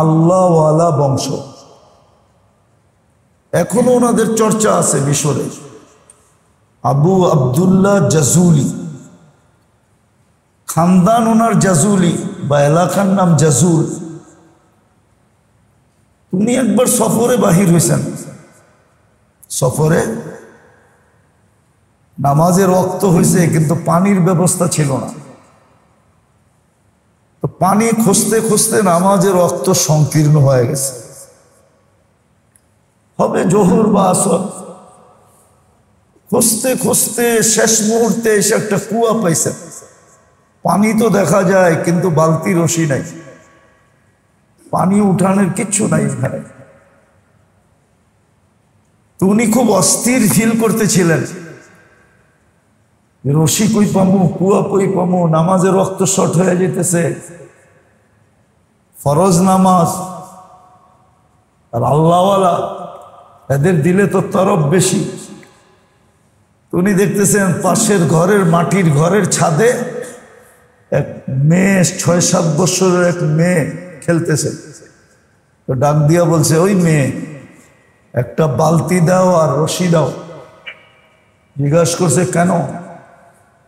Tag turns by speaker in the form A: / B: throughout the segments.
A: আল্লাহওয়ালা বংশ। এখনো ওনাদের চর্চা আছে মিশরে। আবু আবদুল্লাহ জাজুলি, খানদান ওনার জাজুলি বা এলাকার নাম জাজুল। উনি একবার সফরে বাহির হয়েছেন। সফরে নামাজের ওয়াক্ত হয়েছে, কিন্তু পানির ব্যবস্থা ছিল না। তো পানি খুঁজতে খুঁজতে নামাজের ওয়াক্ত সংকীর্ণ হয়ে গেছে, হবে জোহর বা আসর। খুঁজতে খুঁজতে শেষ মুহূর্তে এসে একটা কুয়া পাইছে। পানি তো দেখা যায়, কিন্তু বালতি রশি নাই, পানি উঠানোর কিচ্ছু নাই এখানে। তো উনি খুব অস্থির ফিল করতেছিলেন, রশি কই পামু, কুয়া কই পামু, নামাজের রক্ত শর্ট হয়ে যেতেছে, ফরজ নামাজ আর আল্লাহওয়ালা এদের দিলে তো তরফ বেশি। উনি দেখতেছেন পাশের ঘরের মাটির ঘরের ছাদে এক মেয়ে, ৬-৭ বছরের এক মেয়ে খেলতেছে। তো ডাক দিয়া বলছে, ওই মেয়ে একটা বালতি দাও আর রশি দাও। জিজ্ঞাসা করছে কেন?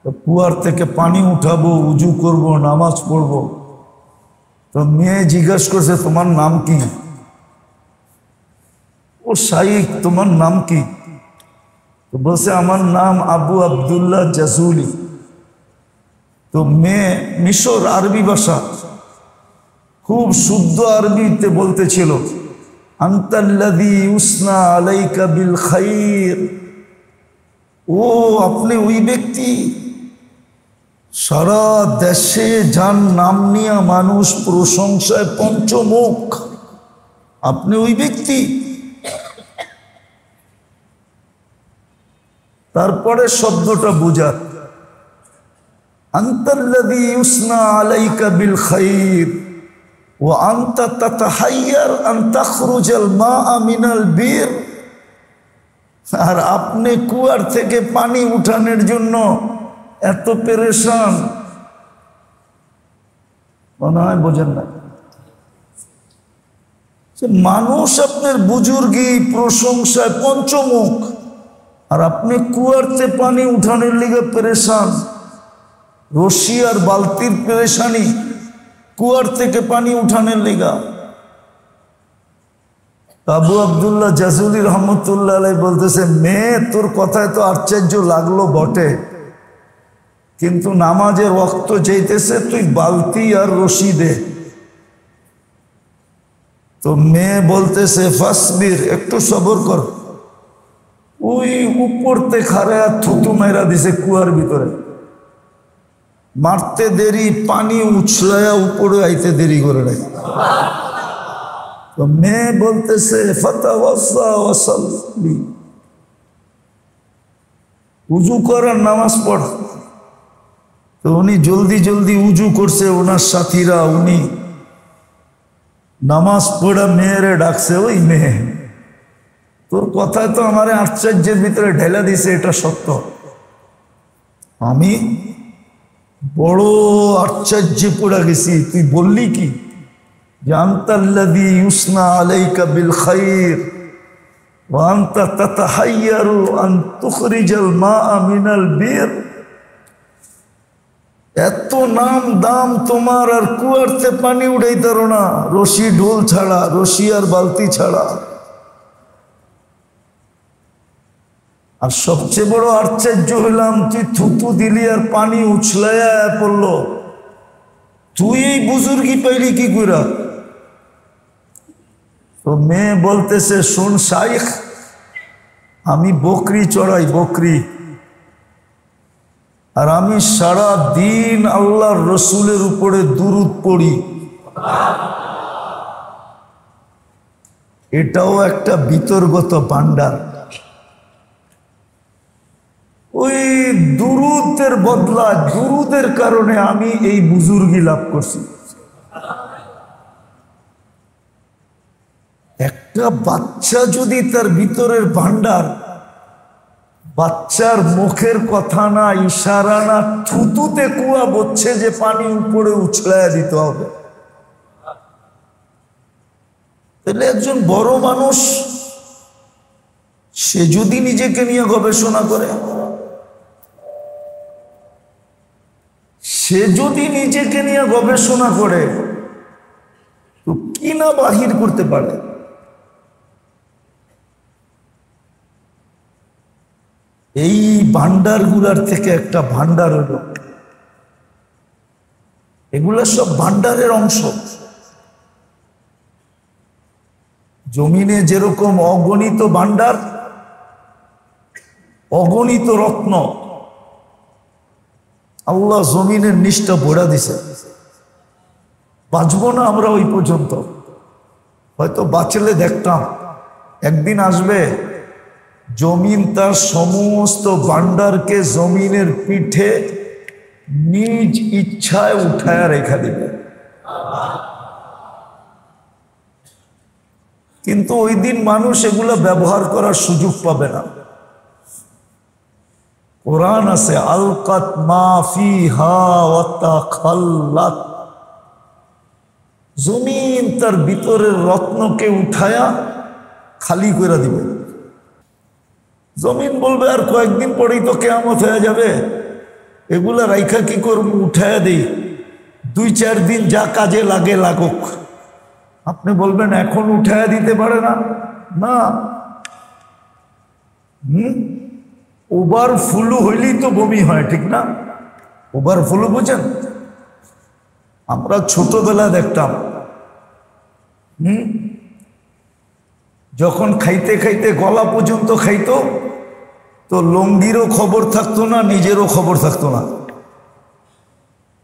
A: তো কুয়ার থেকে পানি উঠাবো, উজু করব, নামাজ পড়ব। তো মেয়ে জিজ্ঞাসা করছে তোমার নাম কি? ও শাইখ, তোমার নাম কি? তো বলছে আমার নাম আবু আবদুল্লাহ জাজুলি। তো মেয়ে মিশর আরবি ভাষা, খুব শুদ্ধ আরবিতে বলতেছিল, আনতাল্লাযী ইউসনা আলাইকা বিল খাইর। ও আপনি ওই ব্যক্তি, সারা দেশে যার নাম নিয়ে মানুষ প্রশংসায় পঞ্চমুখ, আপনি ওই ব্যক্তি। তারপরে শব্দটা বুঝা, আনতাল্লাযী ইউসনা আলাইকা বিল খাইর ওয়া আনতা তাতাহাইয়ার আন তাখরুজাল মাআ মিনাল বীর। আর আপনি কুয়ার থেকে পানি উঠানোর জন্য এত পেরেশান, মনে হয় বোঝেন না। মানুষ আপনার বুজুর্গি প্রশংসায় পঞ্চমুখ, আর আপনি কুয়ারতে পানি উঠানোর লিগে পেরেশান। রশি আর বালতির পেরেশানি, কুয়ার থেকে পানি উঠানোর লিগা। আবু আবদুল্লাহ জাজুলি রহমতুল্লাহ আলাইহি বলতেছে, মেয়ে তোর কথায় তো আশ্চর্য লাগলো বটে, কিন্তু নামাজের ওয়াক্ত যাইতেছে, তুই বালতি আর রশি দে। তো মেয়ে বলতেছে, ফাসবির, একটু সবর কর। ওই উপরতে খাড়া থুতু মেরা দিছে কুয়ার ভিতরে, মারতে দেরি, পানি উছলায়া উপরে আইতে দেরি করে নাই। তো মেয়ে বলতেছে, ফাতাওয়াজ্জা ওয়াসাল্লি, উজু কর আর নামাজ পড়। তো উনি জলদি জলদি উজু করছে, ওনার সাথীরা, উনি নামাজ পড়া মেয়েরে ডাকছে, ওই মেয়ে তোর কথায় তো আমার আশ্চর্যের ভিতরে ঢেলা দিছে, এটা সত্য। আমি বড় আশ্চর্য পড়ে গেছি, তুই বললি কি যে আনতাল্লাযী ইউসনা আলাইকা বিল খাইর ওয়া আনতা তাতাহাইয়ারু আন তুখরিজাল মাআ মিনাল বীর। এত নাম দাম তোমার, আর কুয়ারতে পানি উঠাইতারো না রশি ঢোল ছাড়া, রশি আর বালতি ছাড়া। আর সবচেয়ে বড় আশ্চর্য হইলাম, তুই থুতু দিলি আর পানি উছলাইয়া পড়লো, তুই এই বুজুর্গি পাইলি কি কইরা? তো মেয়ে বলতেছে, শোন শাইখ, আমি বকরি চড়াই, বকরি, আর আমি সারা দিন আল্লাহর রসুলের উপরে দুরূদ পড়ি। এটাও একটা বিতর্গত ভান্ডার। ওই দুরূদের বদলা, দুরূদের কারণে আমি এই বুজুর্গি লাভ করছি। একটা বাচ্চা যদি তার ভিতরের ভান্ডার, বাচ্চার মুখের কথা না, ইশারা না, থুতুতে কুয়া বচ্ছে যে পানি উপরে উছলাইয়া দিতে হবে, তাহলে একজন বড় মানুষ সে যদি নিজেকে নিয়ে গবেষণা করে, সে যদি নিজেকে নিয়ে গবেষণা করে তো কি না বাহির করতে পারে। এই ভান্ডারগুলার থেকে একটা ভান্ডার হলো, এগুলা সব ভান্ডারের অংশ। জমিনে যেরকম অগণিত ভান্ডার, অগণিত রত্ন আল্লাহ জমিনের নিচটা ভরা দিছে, বাঁচবো না আমরা ওই পর্যন্ত। হয়তো বাঁচলে দেখতাম একদিন আসবে জমিন তার সমস্ত ভান্ডারকে জমিনের পিঠে নিজ ইচ্ছায় উঠায় রেখা দিবে। কিন্তু ওই দিন মানুষ এগুলো ব্যবহার করার সুযোগ পাবে না। কোরআন আছে আলকাত মা ফিহা ওয়া তাখাল্লাত, জমিন তার ভিতরের রত্নকে উঠায়া খালি করে দিবে। জমিন বলবে আর কয়েকদিন পরেই তো কিয়ামত হয়ে যাবে, এগুলা রাইখা কি করবো, উঠায়া দিই, 2-4 দিন যা কাজে লাগে লাগুক। আপনি বলবেন এখন উঠায়া দিতে পারে না, না ওভার ফ্লু হইলেই তো বমি হয়, ঠিক না? ওভার ফ্লু বুঝেন? আমরা ছোটবেলা দেখতাম যখন খাইতে খাইতে গলা পর্যন্ত খাইতো তো লঙ্গিরও খবর থাকতো না, নিজেরও খবর থাকতো না।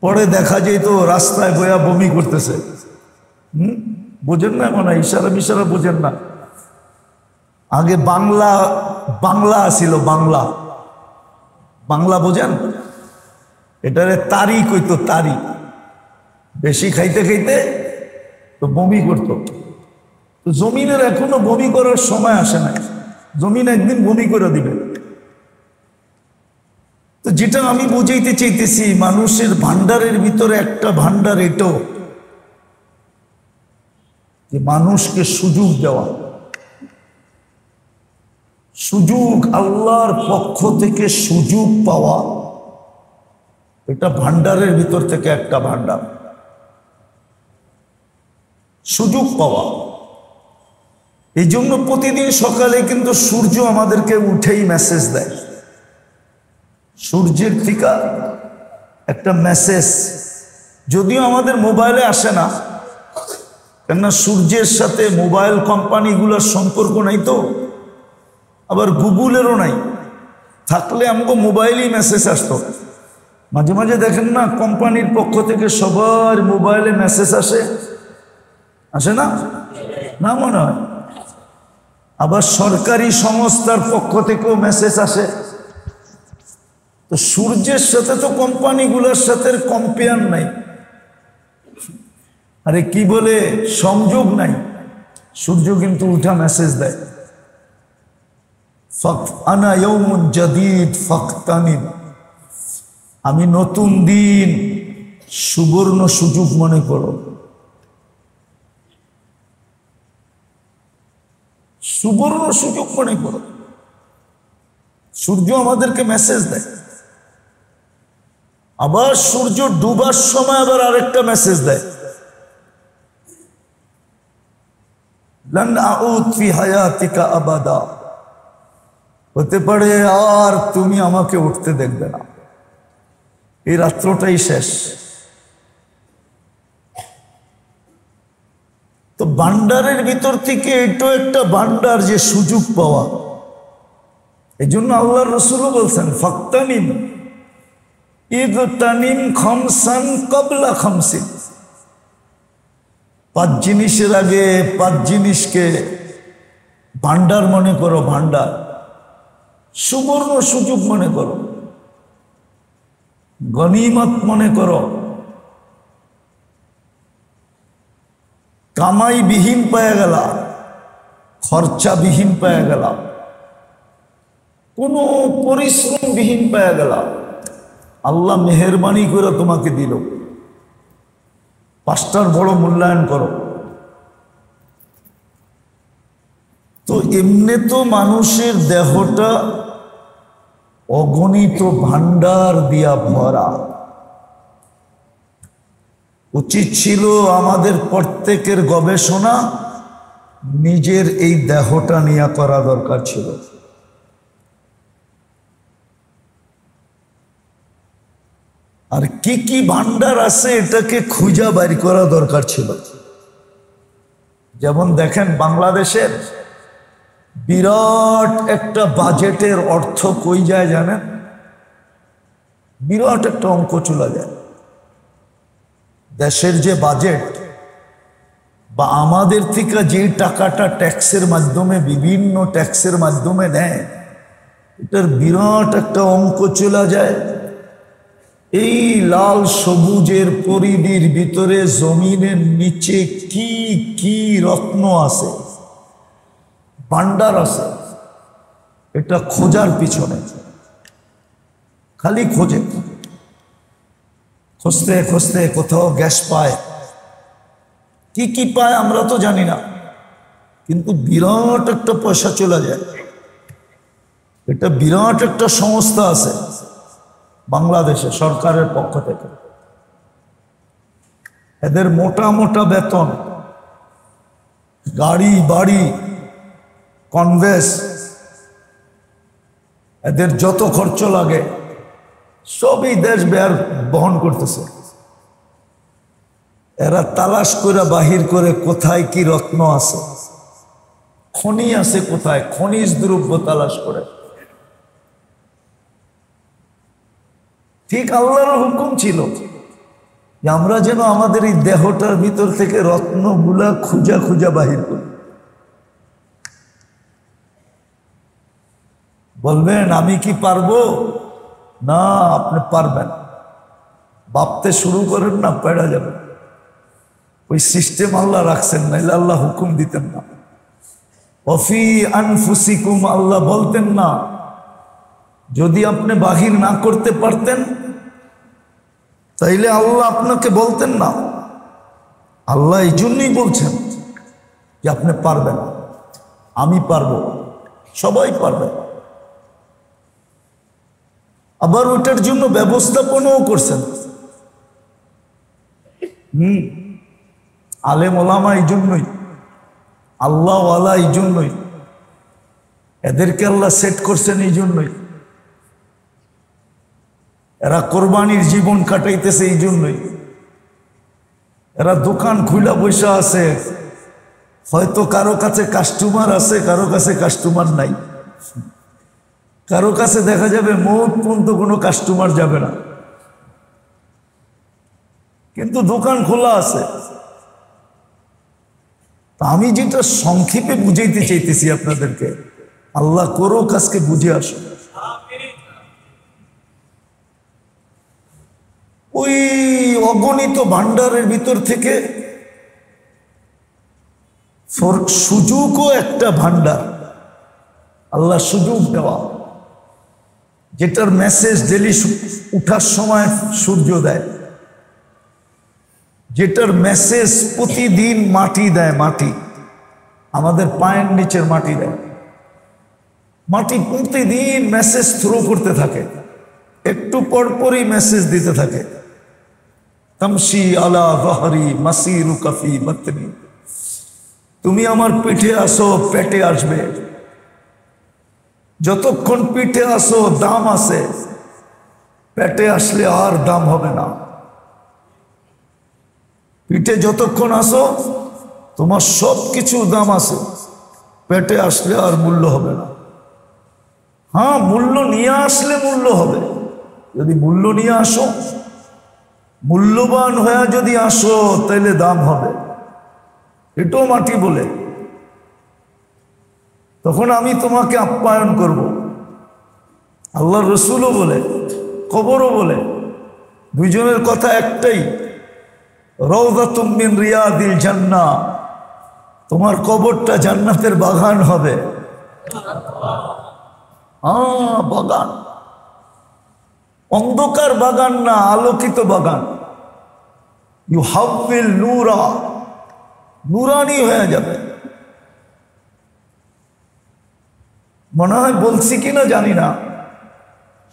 A: পরে দেখা যেত রাস্তায় বয়া বমি করতেছে। বোঝেন না? মানে ইশারা বিশারা বোঝেন না? আগে বাংলা বাংলা ছিল, বাংলা বাংলা বোঝেন? এটারে তারি কইতো, তারি। বেশি খাইতে খাইতে তো বমি করতো। তো জমিনের এখনো বমি করার সময় আসে নাই, জমিন একদিন বমি করে দিবে। তো যেটা আমি বুঝাইতে চাইতেছি, মানুষের ভান্ডারের ভিতরে একটা ভান্ডার এটাও যে মানুষকে সুযোগ দেওয়া, সুযোগ, আল্লাহর পক্ষ থেকে সুযোগ পাওয়া, এটা ভান্ডারের ভিতর থেকে একটা ভান্ডার। সুযোগ পাওয়া, এই জন্য প্রতিদিন সকালে কিন্তু সূর্য আমাদেরকে উঠেই মেসেজ দেয়। সূর্যের থেকে একটা মেসেজ, যদিও আমাদের মোবাইলে আসে না, কেননা সূর্যের সাথে মোবাইল কোম্পানিগুলোর সম্পর্ক নাই, তো আবার গুগলেরও নাই। থাকলে আমাকে মোবাইলেই মেসেজ আসতো। মাঝে মাঝে দেখেন না কোম্পানির পক্ষ থেকে সবার মোবাইলে মেসেজ আসে, আসে না? না মনে হয়। আবার সরকারি সংস্থার পক্ষ থেকেও মেসেজ আসে। তো সূর্যের সাথে তো কোম্পানিগুলোর সাথে কম্পেয়ার নাই, আরে কি বলে সংযোগ নাই। সূর্য কিন্তু উঠা মেসেজ দেয়, আনা ইয়াউমুন জাদীদ ফাকতানিম, আমি নতুন দিন, সুবর্ণ সুযোগ মনে করো। সুবর্ণ সুযোগ মনে করো। সূর্য আমাদেরকে মেসেজ দেয়। আবার সূর্য ডুবার সময় আবার আরেকটা মেসেজ দেয়, লান আউদ ফি হায়াতিকা আবাদা, হতে পারে আর তুমি আমাকে উঠতে দেখবে না, এই রাত্রটাই শেষ। তো ভান্ডারের ভিতর থেকে এটাও একটা ভান্ডার, যে সুযোগ পাওয়া। এই জন্য আল্লাহর রাসূলও বলছেন ফাকতানিম ইগতানিম খামসান ক্বাবলা খামসিন, 5 জিনিসের আগে 5 জিনিসকে ভান্ডার মনে করো, ভান্ডার, সুবর্ণ সুযোগ মনে করো, গনিমত মনে করো। কামাই বিহীন পেয়ে গেল, খরচা বিহীন পেয়ে গেল, কোনো পরিশ্রম বিহীন পেয়ে গেল, আল্লাহ মেহেরবানি করে তোমাকে দিল। 5টার বড় মূল্যায়ন করো। তো এমনি তো মানুষের দেহটা অগণিত ভান্ডার দিয়া ভরা। উচিত ছিল আমাদের প্রত্যেকের গবেষণা নিজের এই দেহটা নিয়ে করা দরকার ছিল। আর কি কি ভান্ডার আছে এটাকে খুঁজা বাইর করা দরকার ছিল। যেমন দেখেন বাংলাদেশের বিরাট একটা বাজেটের অর্থ কই যায় জানেন? বিরাট একটা অঙ্ক চলে যায়। দেশের যে বাজেট বা আমাদের থেকে যে টাকাটা ট্যাক্সের মাধ্যমে বিভিন্ন ট্যাক্সের মাধ্যমে নেয়, এটার বিরাট একটা অঙ্ক চলে যায় এই লাল সবুজের পরিধির ভিতরে জমিনের নিচে কি কি রত্ন আছে, ভান্ডার আছে, এটা খোঁজার পিছনে খালি খোঁজে। খুঁজতে খুঁজতে কোথাও গ্যাস পায়, কি কি পায় আমরা তো জানি না, কিন্তু বিরাট একটা পয়সা চলে যায়। এটা বিরাট একটা সংস্থা আছে বাংলাদেশে সরকারের পক্ষ থেকে, এদের মোটা মোটা বেতন, গাড়ি বাড়ি, কনভেস, এদের যত খরচ লাগে সবই দেশ ব্যয় বহন করতেছে। এরা তালাশ করে বাহির করে কোথায় কি রত্ন আছে, খনি আছে কোথায়, খনিজ দ্রব্য তালাশ করে। ঠিক আল্লাহর হুকুম ছিল যে আমরা যেন আমাদের এই দেহটার ভিতর থেকে রত্নগুলা খুঁজা খুঁজা বাহির করি। বলবেন আমি কি পারবো? না, আপনি পারবেন। ভাবতে শুরু করেন না, পেড়া যাবে। ওই সিস্টেম আল্লাহ রাখছেন, নাইলে আল্লাহ হুকুম দিতেন না। অফি আনফুসিকুম, আল্লাহ বলতেন না যদি আপনি বাহির না করতে পারতেন তাইলে আল্লাহ আপনাকে বলতেন না। আল্লাহ এই জন্যই বলছেন যে আপনি পারবেন, আমি পারবো, সবাই পারবে। আবার ওটার জন্য ব্যবস্থাপনাও করছেন। আলেম ওলামা এই জন্যই, আল্লাহ ওয়ালা এই জন্যই, এদেরকে আল্লাহ সেট করছেন এই জন্যই। এরা কোরবানির জীবন কাটাইতেছে এই জন্যই। এরা দোকান খুলা বসে আছে, হয়তো কারো কাছে কাস্টমার আছে, কারো কাছে কাস্টমার নাই, কারো কাছে দেখা যাবে মৌত পর্যন্ত কোনো কাস্টমার যাবে না, কিন্তু দোকান খোলা আছে। আমি যেটা সংক্ষেপে বুঝাইতে চাইতেছি আপনাদেরকে, আল্লাহ করো কাজকে বুঝে আসো। ওই অগণিত ভান্ডারের ভিতর থেকে সুযোগও একটা ভান্ডার, আল্লাহ সুযোগ দেওয়া, যেটার মেসেজ ডেলি উঠার সময় সূর্য দেয়, যেটার মেসেজ প্রতিদিন মাটি দেয়, মাটি আমাদের পায়ের নিচের মাটি দেয়। মাটি প্রতিদিন মেসেজ থ্রো করতে থাকে, একটু পরপরই মেসেজ দিতে থাকে। তামশি আলা যাহরি মাসিরুকা ফি বাতনি, তুমি আমার পিঠে আসো পেটে আসবে। যতক্ষণ পিঠে আসো দাম আছে, পেটে আসলে আর দাম হবে না। পিঠে যতক্ষণ আসো তোমার সব কিছু দাম আছে, পেটে আসলে আর মূল্য হবে না। হ্যাঁ, মূল্য নিয়ে আসলে মূল্য হবে। যদি মূল্য নিয়ে আসো, মূল্যবান হয়ে যদি আসো, তাইলে দাম হবে। এটাও মাটি বলে, তখন আমি তোমাকে আপ্যায়ন করব। আল্লাহর রসুলও বলে, কবরও বলে, দুইজনের কথা একটাই, রাউযাতুম মিন রিয়াদিল জান্নাহ, তোমার কবরটা জান্নাতের বাগান হবে। বাগান, অন্ধকার বাগান না, আলোকিত বাগান। ইউহাব্বিল নূরা, নুরানি হয়ে যাবে। মনে হয় বলছি কিনা জানি না,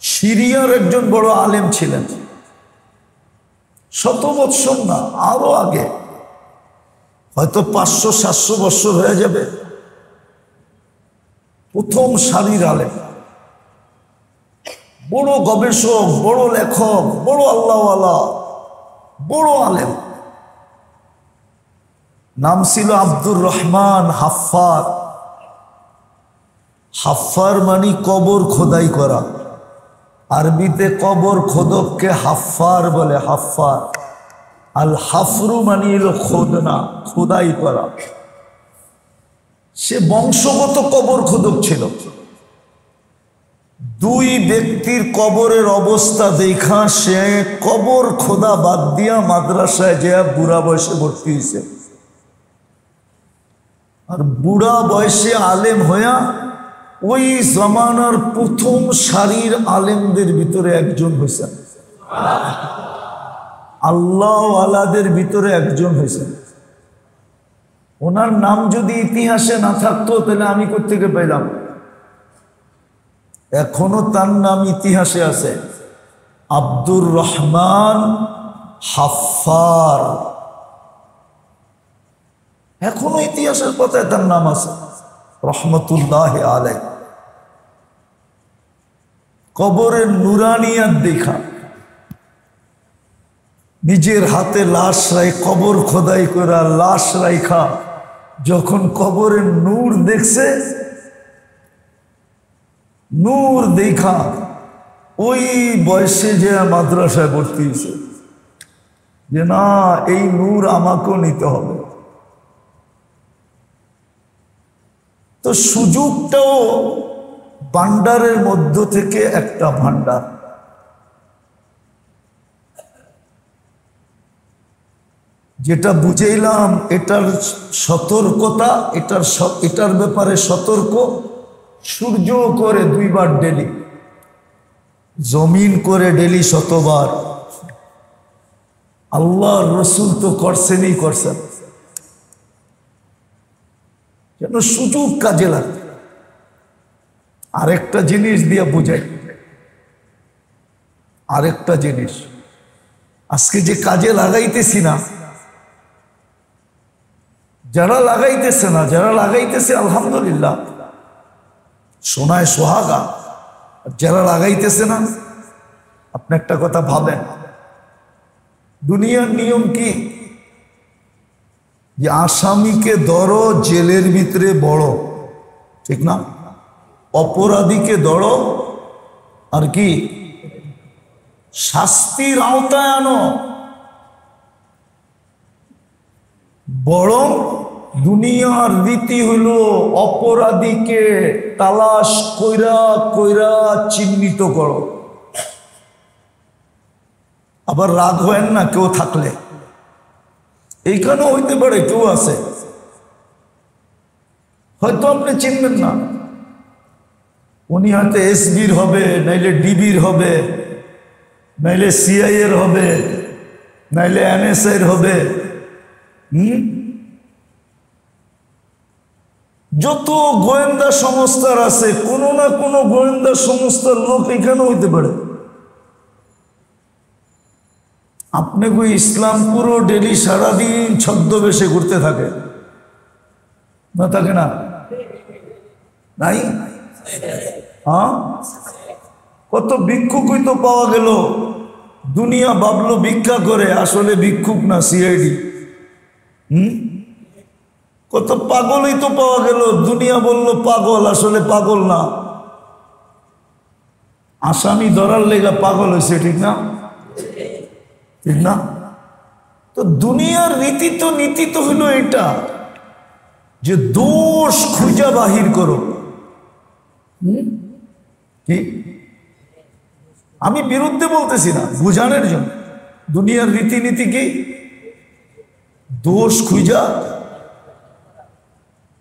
A: সিরিয়ার একজন বড় আলেম ছিলেন, শত বৎসর না আরো আগে, হয়তো 500-700 বৎসর হয়ে যাবে। প্রথম সারির আলেম, বড় গবেষক, বড় লেখক, বড় আল্লাহওয়ালা, বড় আলেম। নাম ছিল আব্দুর রহমান হাফফার। হাফফার মানে কবর খোদাই করা, আরবিতে কবর খোদককে হাফফার বলে। হাফফার, আল হাফরু মানে হলো খোদনা, খোদাই করা। সে বংশগত কবর খোদক ছিল। দুই ব্যক্তির কবরের অবস্থা দেখা সে কবর খোদা বাদ দিয়া মাদ্রাসায় যে বুড়া বয়সে ভর্তি হয়েছে, আর বুড়া বয়সে আলেম হইয়া ওই জমানার প্রথম সারির আলেমদের ভিতরে একজন হয়েছেন, আল্লাহ আলাদের ভিতরে একজন হয়েছেন। ওনার নাম যদি ইতিহাসে না থাকতো তাহলে আমি কোত্থেকে পেলাম? এখনো তার নাম ইতিহাসে আছে, আব্দুর রহমান হাফফার। এখনো ইতিহাসের পাতায় তার নাম আছে, রহমতুল্লাহ আলাইহ। কবরের নুরানিয়াত দেখা, নিজের হাতে লাশ রাই, কবর খোদাই করা লাশ রাইখা যখন কবরের নূর দেখছে, নূর দেখা ওই বয়সে যে মাদ্রাসায় ভর্তি হয়েছে যে না, এই নূর আমাকেও নিতে হবে। তো সুযোগটাও ভান্ডারের মধ্য থেকে একটা ভান্ডার। যেটা বুঝাইলাম, এটার সতর্কতা, এটার ব্যাপারে সতর্ক। সূর্য করে 2 বার ডেলি, জমিন করে ডেলি 100 বার। আল্লাহর রসুল তো করছেনই করছেন, যেন সুযোগ কাজে লাগে। আরেকটা জিনিস দিয়ে বুঝাই, আরেকটা জিনিস আজকে যে কাজে লাগাইতেছি না, যারা লাগাইতেছে না, যারা লাগাইতেছে আলহামদুলিল্লাহ, সোনায় সোহাগা। যারা লাগাইতেছে না, আপনি একটা কথা ভাবেন, দুনিয়ার নিয়ম কি যে আসামিকে ধরো, জেলের ভিতরে বড়, ঠিক না? অপরাধীকে ধরো আর কি শাস্তির আওতায় আনো। বরং দুনিয়ার রীতি হলো অপরাধীকে তালাশ কইরা কইরা চিহ্নিত করো। আবার রাগ হয় না কেউ থাকলে, এইখানেও হইতে পারে কেউ আছে, হয়তো আপনি চিনবেন না, উনি হয়তো এসবির হবে, নাইলে ডিবির হবে, নাইলে সিআইএর হবে, নাইলে এনএসআইর হবে। যত গোয়েন্দা সংস্থার আছে, কোনো না কোনো গোয়েন্দা সংস্থার লোক এখানে হইতে পারে। আপনি কই ইসলামপুরও ডেলি সারাদিন ছদ্মবেশে ঘুরতে থাকে না, থাকে না? নাই? হ্যাঁ, কত ভিক্ষুকই তো পাওয়া গেল। দুনিয়া ভাবলো ভিক্ষা করে, আসলে ভিক্ষুক না, সিআইডি। কত পাগলই তো পাওয়া গেল, দুনিয়া বলল পাগল, আসলে পাগল না, আসামি ধরার লেগা পাগল হয়েছে, ঠিক না? ঠিক না? তো দুনিয়ার রীতি তো, নীতি তো হলো এটা যে দোষ খুঁজা বাহির করো। কি আমি বিরুদ্ধে বলতেছি না, বুঝানোর জন্য। দুনিয়ার রীতিনীতি কি? দোষ খুঁজা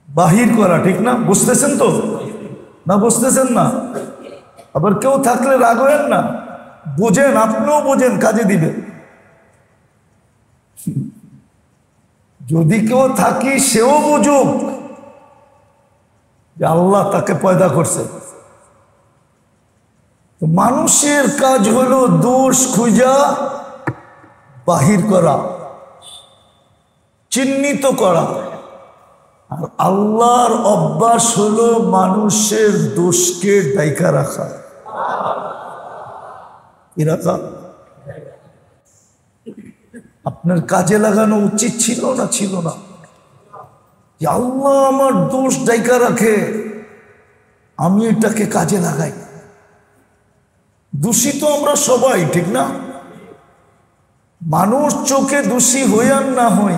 A: বাহির করা, ঠিক না? বুঝতেছেন তো না? বুঝতেছেন না? আবার কেউ থাকলে রাগ হবেন না, বোঝেন, আপনিও বোঝেন, কাজে দিবে। যদি কেউ থাকি সেও বুঝুক, যে আল্লাহ তাকে পয়দা করছে। তো মানুষের কাজ হলো দোষ খুঁজা বাহির করা, চিহ্নিত করা, আর আল্লাহর অভ্যাস হলো মানুষের দোষকে ডাইকা রাখা। কি রাখা? আপনার কাজে লাগানো উচিত ছিল না? ছিল না? যে আল্লাহ আমার দোষ ডাইকা রাখে, আমি এটাকে কাজে লাগাই। দোষী তো আমরা সবাই, ঠিক না? মানুষ চোখে দোষী হই আর না হই,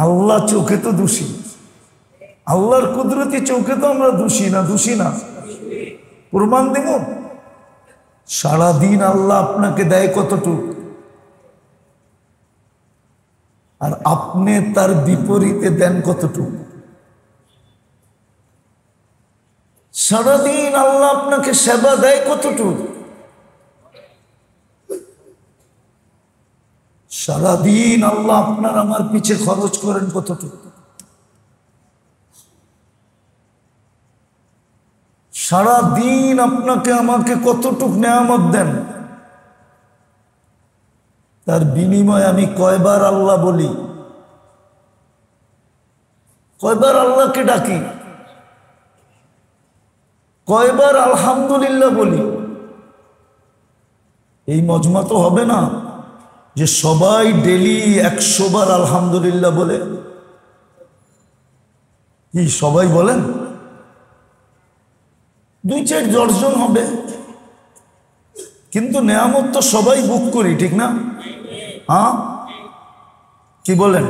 A: আল্লাহ চোখে তো দোষী। আল্লাহর কুদরতি চোখে তো আমরা দোষী না? দোষী না? প্রমাণ দেব। সারাদিন আল্লাহ আপনাকে দেয় কতটুকু, আর আপনি তার বিপরীতে দেন কতটুকু। সারাদিন আল্লাহ আপনাকে সেবা দেয় কতটুকু, সারাদিন আল্লাহ আপনার আমার পিছে খরচ করেন কতটুকু, সারাদিন আপনাকে আমাকে কতটুক নেয়ামত দেন, তার বিনিময়ে আমি কয়বার আল্লাহ বলি, কয়বার আল্লাহকে ডাকি, কয়বার আলহামদুলিল্লাহ বলি। এই মজমা তো হবে না যে সবাই ডেলি 100 বার আলহামদুলিল্লাহ বলে। কি সবাই বলেন? 2-4 দশজন হবে, কিন্তু নেয়ামত তো সবাই বুক করি, ঠিক না? হ্যাঁ, কি বলেন?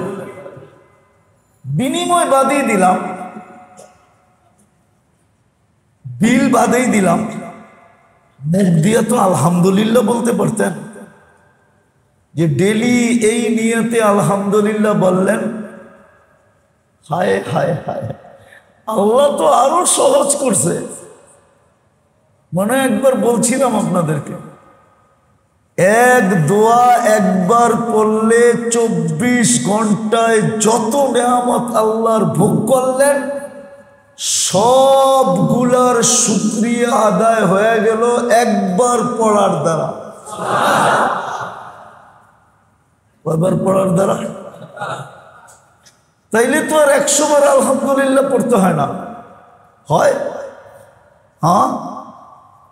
A: বিনিময় বাদেই দিলাম, বিল বাদেই দিলাম, মুখ দিয়ে তো আলহামদুলিল্লাহ বলতে পারতেন। যে ডেলি এই নিয়তে আলহামদুলিল্লাহ বললেন, হায় হায় হায়, আল্লাহ তো আরো সহজ করছে। মনে একবার বলছিলাম আপনাদেরকে, এক দোয়া একবার পড়লে 24 ঘন্টায় যত নেয়ামত আল্লাহর ভোগ করলেন, সবগুলার শুকরিয়া আদায় হয়ে গেল একবার পড়ার দ্বারা। কয়বার পড়ার দ্বারা? তাইলে তো আর 100 বার আলহামদুলিল্লাহ পড়তে হয় না। হয়? হ্যাঁ,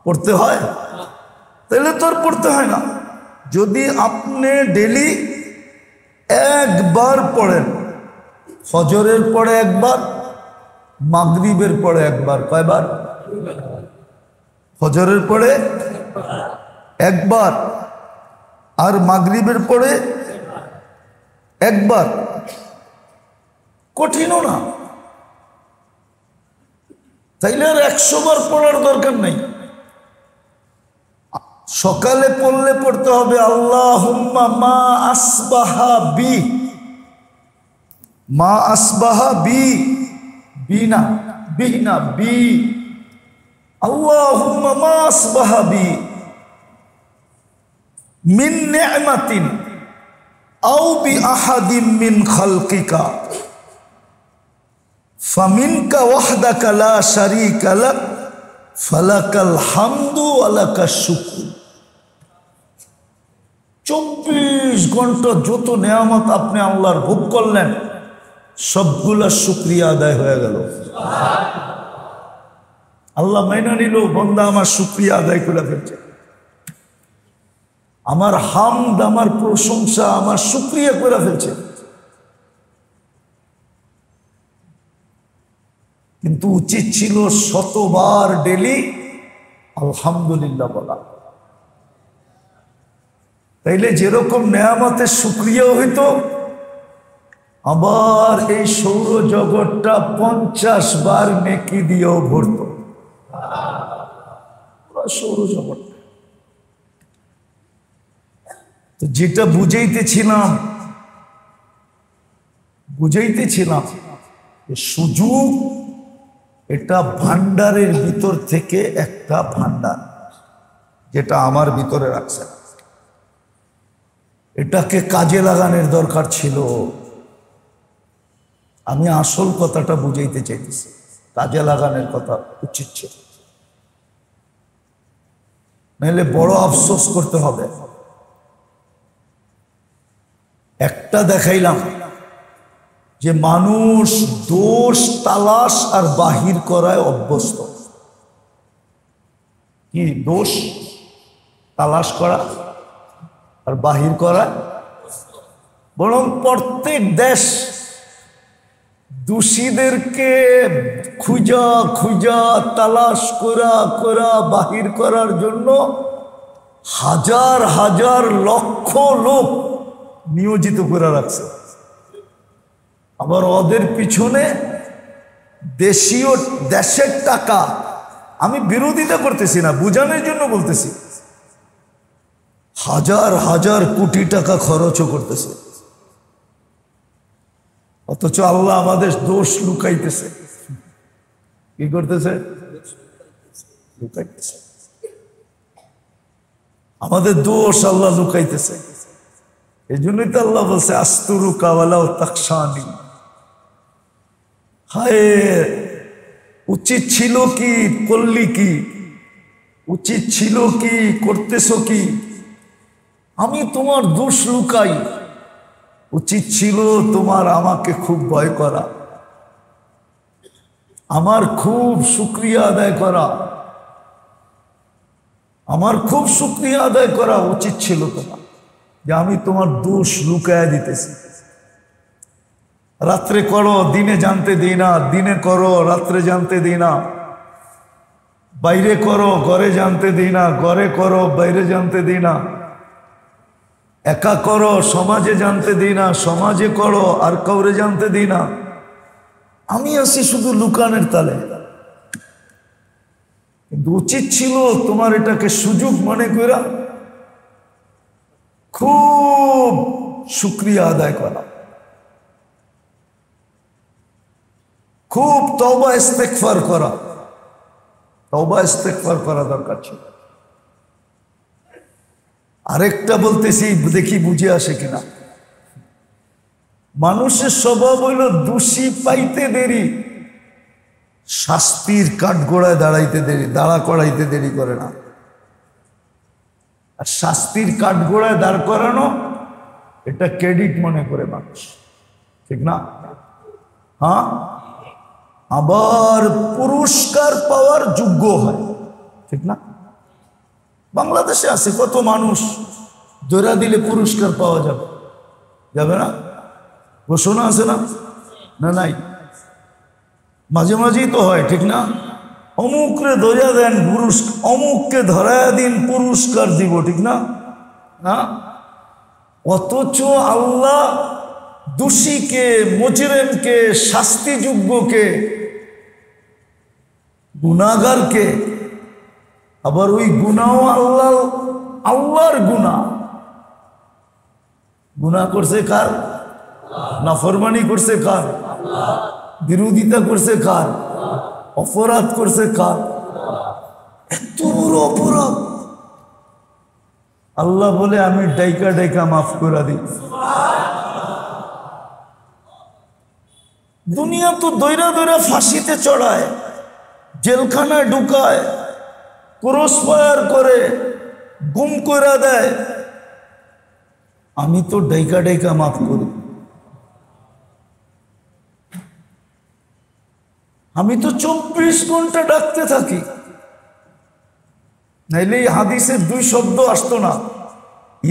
A: পড়তে হয়। তাইলে তো আর পড়তে হয় না। যদি আপনি ডেলি একবার পড়েন, ফজরের পরে একবার, মাগরিবের পরে একবার। কয়বার? ফজরের পরে একবার, আর মাগরিবের পরে একবার। কঠিনও না। তাইলে আর 100 বার পড়ার দরকার নেই। সকালে পড়লে পড়তে হবে আল্লাহুম্মা মা আসবাহা বি, মা আসবাহা বি, বিনা বিনা বি, আল্লাহুম্মা মা আসবাহা বি মিন নি'মাতিন আও বি আহাদিন মিন খালকিকা ফামিনকা ওয়াহদাকা লা শারীকা লাক ফালাকাল হামদু ওয়া লাকাশ শুকর। 24 ঘন্টা যত নেয়ামত আপনি আল্লাহর ভোগ করলেন, সবগুলা শুকরিয়া আদায় হয়ে গেল। আল্লাহ মাইনা নিল, বান্দা আমার শুকরিয়া আদায় করে ফেলছে, আমার হামদ, আমার প্রশংসা, আমার শুকরিয়া করে ফেলছে। কিন্তু উচিত ছিল শতবার ডেলি আলহামদুলিল্লাহ বলা। তাইলে যেরকম নেয়ামতের শুকরিয়া হইতো, আবার এই সৌরজগৎটা 50 বার নেকি দিয়েও ভরত। সৌরজগৎ তো যেটা বুঝাইতেছিলাম সুযোগ, এটা ভান্ডারের ভিতর থেকে একটা ভান্ডার, যেটা আমার ভিতরে রাখছে, এটাকে কাজে লাগানোর দরকার ছিল। আমি আসল কথাটা বুঝাইতে চাইতেছি। কাজে লাগানোর কথা উচিত ছিল, নাহলে বড় আফসোস করতে হবে। একটা দেখাইলাম যে মানুষ দোষ তালাশ আর বাহির করায় অভ্যস্ত। কি দোষ তালাশ করা আর বাহির করা? বরং প্রত্যেক দেশ দোষীদেরকে খুঁজা খুঁজা তালাশ করা করা বাহির করার জন্য হাজার হাজার লক্ষ লোক নিয়োজিত করে রাখছে। আবার ওদের পিছনে দেশের টাকা, আমি বিরোধিতা করতেছি না, বুঝানোর জন্য বলতেছি, হাজার হাজার কোটি টাকা খরচও করতেছে। অথচ আল্লাহ আমাদের দোষ লুকাইতেছে। কি করতেছে? লুকাইতেছে আমাদের দোষ, আল্লাহ লুকাইতেছে। এই জন্যই তো আল্লাহ বলছে আস্তুরু কাওয়ালাও তাকশানি। হায়, উচিত ছিল কি, করলি কি? উচিত ছিল কি, করতেছো কি? আমি তোমার দোষ লুকাই। উচিত ছিল তোমার আমাকে খুব ভয় করা, আমার খুব শুকরিয়া আদায় করা, আমার খুব শুকরিয়া আদায় করা উচিত ছিল তোমার, যে আমি তোমার দোষ লুকায়া দিতেছি। রাত্রে করো, দিনে জানতে দিই না, দিনে করো, রাত্রে জানতে দিই না। বাইরে করো, ঘরে জানতে দিই না, ঘরে করো, বাইরে জানতে দিই না। একা করো, সমাজে জানতে দিই না, সমাজে করো, আর কাউরে জানতে দিই না। আমি আছি শুধু লুকানের তালে। কিন্তু উচিত ছিল তোমার এটাকে সুযোগ মনে করা খুব শুকরিয়া আদায় করা, খুব তওবা ইস্তেগফার করা। তওবা ইস্তেগফার করা দরকার ছিল। আরেকটা বলতেছি, দেখি বুঝে আসে কিনা। মানুষের স্বভাব হইল দোষী পাইতে দেরি, শাস্তির কাঠগোড়ায় দাঁড়াইতে দেরি, দাঁড়া করাইতে দেরি করে না। আর শাস্তির কাঠগোড়ায় দাঁড় করানো এটা ক্রেডিট মনে করে মানুষ, ঠিক না? হ্যাঁ, আবার পুরস্কার পাওয়ার যোগ্য হয়, ঠিক না? বাংলাদেশে আছে কত মানুষ ধরা দিলে পুরস্কার পাওয়া যাবে, যাবে না? ঘোষণা আছে না? না নাই? মাঝে মাঝেই তো হয়, ঠিক না? অমুকরে ধরা দেন পুরস্কার, অমুককে ধরায়া দিন পুরস্কার দিব, ঠিক না? হ্যাঁ, অথচ আল্লাহ দোষীকে, মুজরিমকে, শাস্তিযোগ্যকে, গুনাহগারকে, আবার ওই গুনাহ আল্লাহর গুনাহ। গুনাহ করছে কার? নাফরমানি করছে কার? বিরোধিতা করছে কার? অপরাধ করছে কার? এত বড় অপরাধ আল্লাহ বলে আমি ডাইকা ডাইকা মাফ করে দিই। দুনিয়া তো দৈরা দৈরা ফাঁসিতে চড়ায়, জেলখানায় ঢুকায়, ক্রস ফায়ার করে, গুম করে দেয়। আমি তো ডাইকা ডাইকা মাফ করি। আমি তো 24 ঘন্টা ডাকতে থাকি, নাইলে এই হাদিসের 2 শব্দ আসতো না।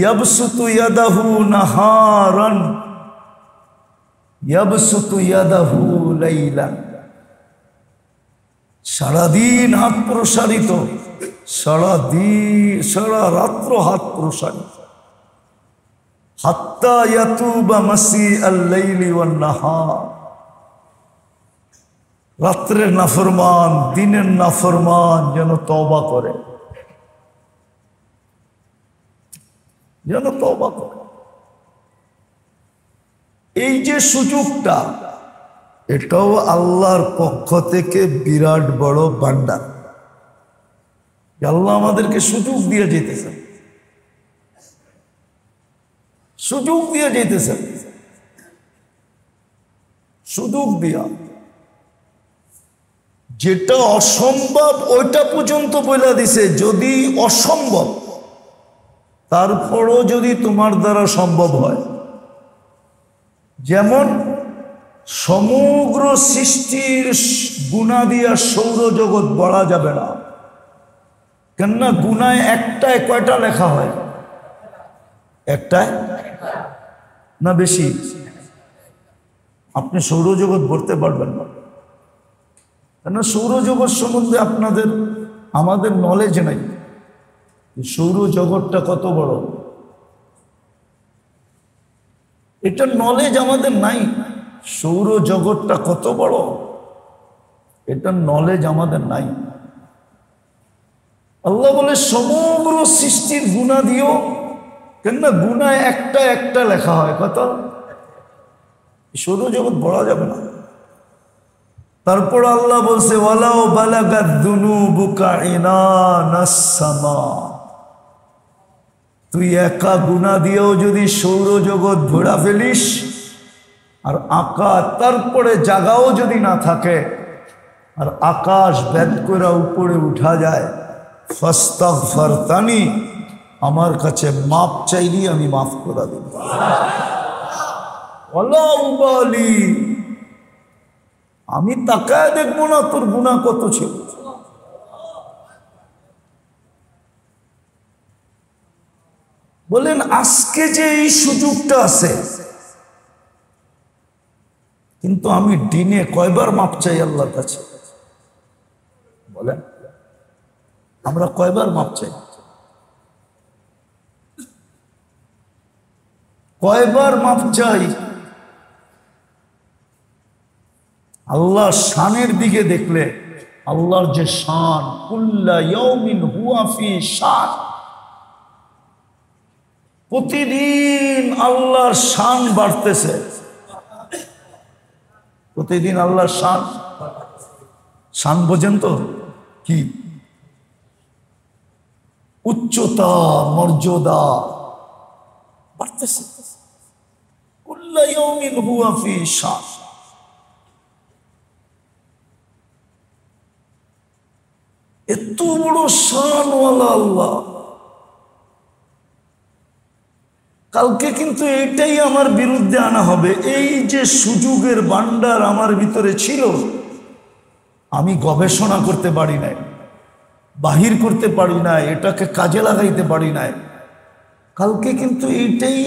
A: ইয়াবসুতু ইয়াদাহু নাহারান, ইয়াবসুতু ইয়াদাহু লাইলান। সারাদিন হাত প্রসারিত, সারা রাত্র হাত প্রসারিত। হাত্তা ইয়াতুবা মাসি আল-লাইলি ওয়ান-নাহার। রাত্রের নাফরমান, দিনের নাফরমান যেন তওবা করে, যেন তওবা করে। এই যে সুযোগটা, এটাও আল্লাহর পক্ষ থেকে বিরাট বড় ভান্ডার। আল্লাহ আমাদেরকে সুযোগ দিয়ে যেতেছেন, সুযোগ দিয়ে যেতেছেন, সুযোগ দিয়া। যেটা অসম্ভব ওইটা পর্যন্ত বলে দিছে, যদি অসম্ভব তারপরও যদি তোমার দ্বারা সম্ভব হয়। যেমন সমগ্র সৃষ্টির গুণা দিয়া সৌরজগৎ বলা যাবে না, কেননা গুনায় একটায় কয়টা লেখা হয়? একটায় না বেশি? আপনি সৌরজগৎ ভরতে পারবেন না, কেন সৌরজগৎ সম্বন্ধে আমাদের নলেজ নাই। সৌরজগৎটা কত বড় এটা নলেজ আমাদের নাই। সৌরজগৎটা কত বড় এটা নলেজ আমাদের নাই। আল্লাহ বলে সমগ্র সৃষ্টির গুণা দিও, কেননা গুনায় একটা একটা লেখা হয়। কত? সৌরজগৎ বলা যাবে না। তারপর আল্লাহ বলছে ওয়ালাউ বালাগাত যুনুবুকা ইনানাস সামা, তুই একা গুনাহ দিয়েও যদি সৌরজগৎ ভরা ফেলিস আর আকাশ তারপরে জায়গাও যদি না থাকে আর আকাশ ভেদ করে উপরে উঠা যায়, ফাস্তাগফারতানি, আমার কাছে মাপ চাইলি আমি মাফ করে দেব। ওয়ালা উবালি, আমি তাকায় দেখবো না তোর গুনাহ কত ছিল। বলেন আজকে যে এই সুযোগটা আছে, কিন্তু আমি দিনে কয়বার মাপ চাই আল্লাহর কাছে? বলেন আমরা কয়বার মাপ চাই? কয়বার মাপ চাই? আল্লাহর শানের দিকে দেখলে আল্লাহর যে শান, কুল্লা ইয়াউমিন হুয়া ফি শান, প্রতিদিন আল্লাহর শান বাড়তেছে। প্রতিদিন আল্লাহর শান, শান বোঝেন তো কি? উচ্চতা মর্যাদা বাড়তেছে। কুল্লা ইয়াউমিন হুয়া ফি শান, এত বড় শানওয়ালা আল্লাহ। কালকে কিন্তু এটাই আমার বিরুদ্ধে আনা হবে। এই যে সুযোগের ভান্ডার আমার ভিতরে ছিল, আমি গবেষণা করতে পারি নাই, বাহির করতে পারি নাই, এটাকে কাজে লাগাইতে পারি নাই। কালকে কিন্তু এটাই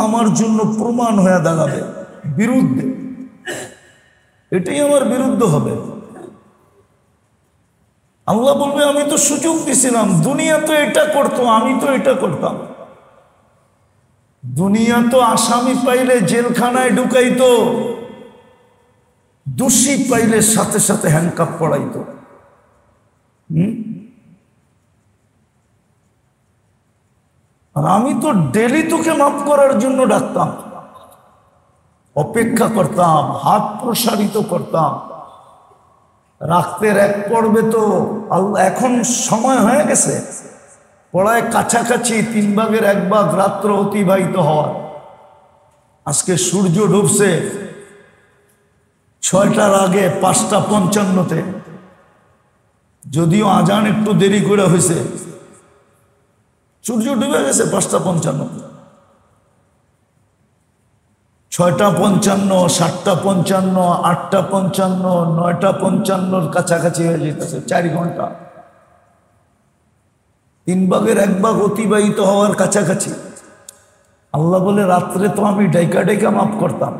A: আমার জন্য প্রমাণ হয়ে দাঁড়াবে বিরুদ্ধে, এটাই আমার বিরুদ্ধে হবে। আল্লাহ বলবে আমি তো সুযোগ দিছিলাম, দুনিয়া তো এটা করতো, আমি তো এটা করতাম। দুনিয়া তো আসামি পাইলে জেলখানায় ঢুকাইতো, দোষী পাইলে সাথে সাথে হ্যান্ডকাপ পড়াইতো। আর আমি তো ডেলি তোকে মাফ করার জন্য ডাকতাম, অপেক্ষা করতাম, হাত প্রসারিত করতাম। রাতের এক পর্বে তো আল্লাহ, এখন সময় হয়ে গেছে পড়ায় কাছাকাছি 3 ভাগের 1 ভাগ রাত্র অতিবাহিত হওয়ার। আজকে সূর্য ডুবছে 6টার আগে 5:55-তে, যদিও আজান একটু দেরি করে হয়েছে, সূর্য ডুবে গেছে 5:55। 6:55, 7:55, 8:55, 9:55 কাছাকাছি হয়ে যেতেছে, 4 ঘন্টা। 3 ভাগের 1 ভাগ অতিবাহিত হওয়ার কাছাকাছি। আল্লাহ বলে রাত্রে তো আমি ডাইকা ডাইকা মাফ করতাম,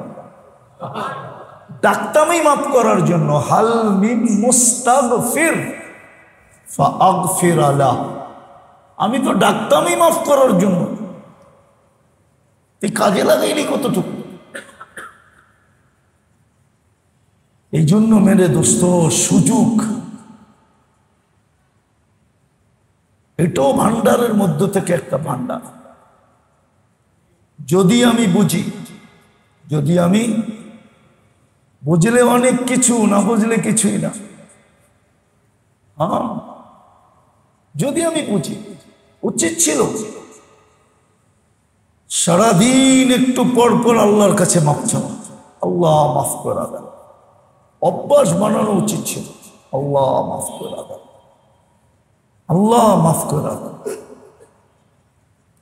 A: ডাকতামই মাফ করার জন্য। হাল মিন মুস্তাগফির ফাগফির আলাহ, আমি তো ডাকতামই মাফ করার জন্য। তুই কাজে লাগাইলি কতটুকু? এই জন্য মেরে দোস্ত, সুযোগ এটাও ভান্ডারের মধ্য থেকে একটা ভান্ডার। যদি আমি বুঝি, যদি আমি বুঝলে অনেক কিছু, না বুঝলে কিছুই না। হ্যাঁ, যদি আমি বুঝি, উচিত ছিল সারাদিন একটু পর পর আল্লাহর কাছে মাফ চাওয়া, আল্লাহ মাফ করা দেন, অভ্যাস বানানো উচিত ছিল। আল্লাহ মাফ করে দাও, আল্লাহ মাফ করে দাও।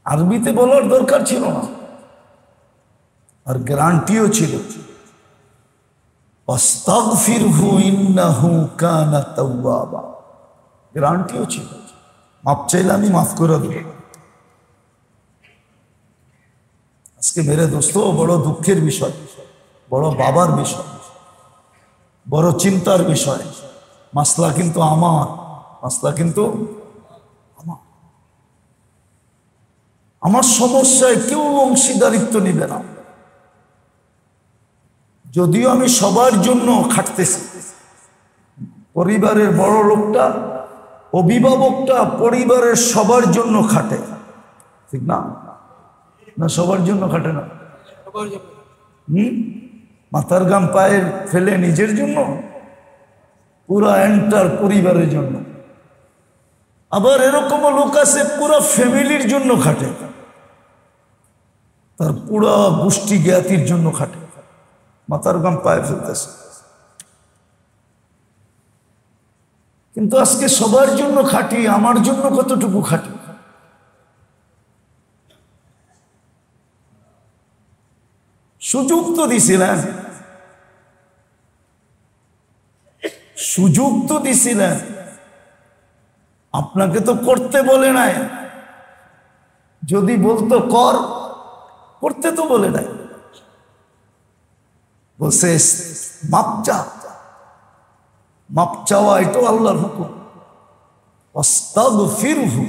A: আরবিতে বলার দরকার ছিল না, আর গ্যারান্টিও ছিল, আস্তাগফিরহু ইন্নাহু কানা তাওয়াবা, গ্যারান্টিও ছিল। মাপ চাইলে আমি মাফ করে দেব। আজকে মেরে দোস্ত, বড় দুঃখের বিষয়, বড় বাবার বিষয়, বড় চিন্তার বিষয়। মাসলা কিন্তু আমার, মাসলা কিন্তু আমার সমস্যায় কেউ অংশীদারিত্ব নিবে না। যদিও আমি সবার জন্য খাটতেছি, পরিবারের বড় লোকটা, অভিভাবকটা পরিবারের সবার জন্য খাটে, ঠিক না? না সবার জন্য খাটে না? মাথার গাম পায়ে ফেলে নিজের জন্য, পুরা এন্টার পরিবারের জন্য। আবার এরকমও লোক আছে পুরা ফ্যামিলির জন্য খাটে, তার পুরা গোষ্ঠী জ্ঞাতির জন্য খাটে, মাথার গাম পায়ে ফেলতেছে। কিন্তু আজকে সবার জন্য খাটি, আমার জন্য কতটুকু খাটি? সুযোগ তো দিছিলেন, সুযোগ তো দিছিলেন, আপনাকে তো করতে বলে নাই। যদি বলতো কর, করতে তো বলে নাই, বলছে মাপ চা। মাপ চাওয়া এটাও আল্লাহর হুকুম। আস্তাগফিরহু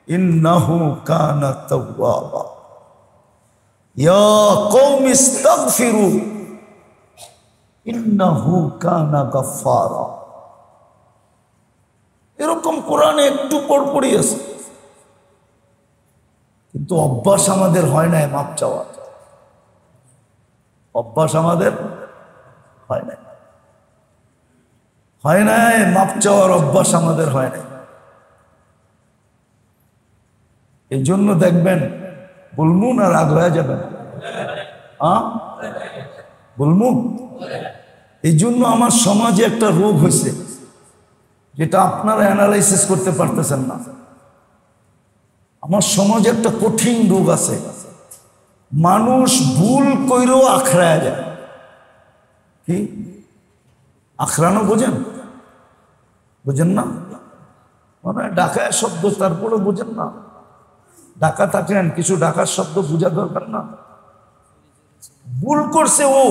A: ইন্নাহু কানা তাওয়াবা, ইয়া কওমি ইস্তাগফিরু ইন্নাহু কানা গাফফারা। এরকম কোরআনে একটু পড়পড়ি আছে, কিন্তু অভ্যাস আমাদের হয় নাই মাপ চাওয়া, অভ্যাস আমাদের হয় নাই, হয় নাই মাপ চাওয়ার অভ্যাস আমাদের হয় নাই। এই জন্য দেখবেন বলমুন আর রাগ হয়ে যাবেন, বলমুন। এই জন্য আমার সমাজে একটা রোগ হয়েছে, যেটা আপনারা অ্যানালাইসিস করতে পারতেছেন না। আমার সমাজে একটা কঠিন রোগ আছে, মানুষ ভুল কইরেও আখড়ায় যায়। কি আখড়ানো বোঝেন? বোঝেন না? মানে ডাকায় শব্দ, তারপরে বোঝেন না? ডাকা থাকেন, কিছু ডাকার শব্দ বোঝা দরকার না? ভুল করছে ও,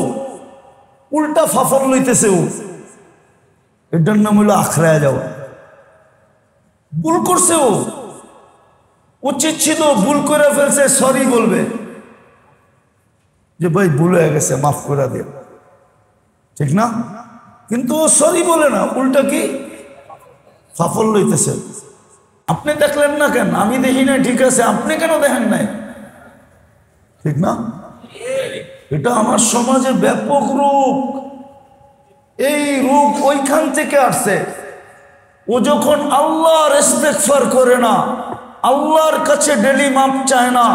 A: উল্টা ফাফল লইতেছে ও, এটার নাম হইল আখড়ায় যাওয়া। ভুল করছে ও, উচিত ছিল ভুল করে ফেলছে, সরি বলবে যে ভাই ভুল হয়ে গেছে, মাফ করে দিয়ে, ঠিক না? কিন্তু ও সরি বলে না, উল্টা কি ফাফল লইতেছে। আপনি দেখলেন না কেন? আমি দেখি না, ঠিক আছে, আপনি কেন দেখেন নাই? ঠিক না? এটা আমার সমাজে ব্যাপক রোগ। এই রোগ ওইখান থেকে আসছে। ও যখন আল্লাহর ইস্তেগফার করে না, আল্লাহর কাছে ডেলি মাপ চায় না,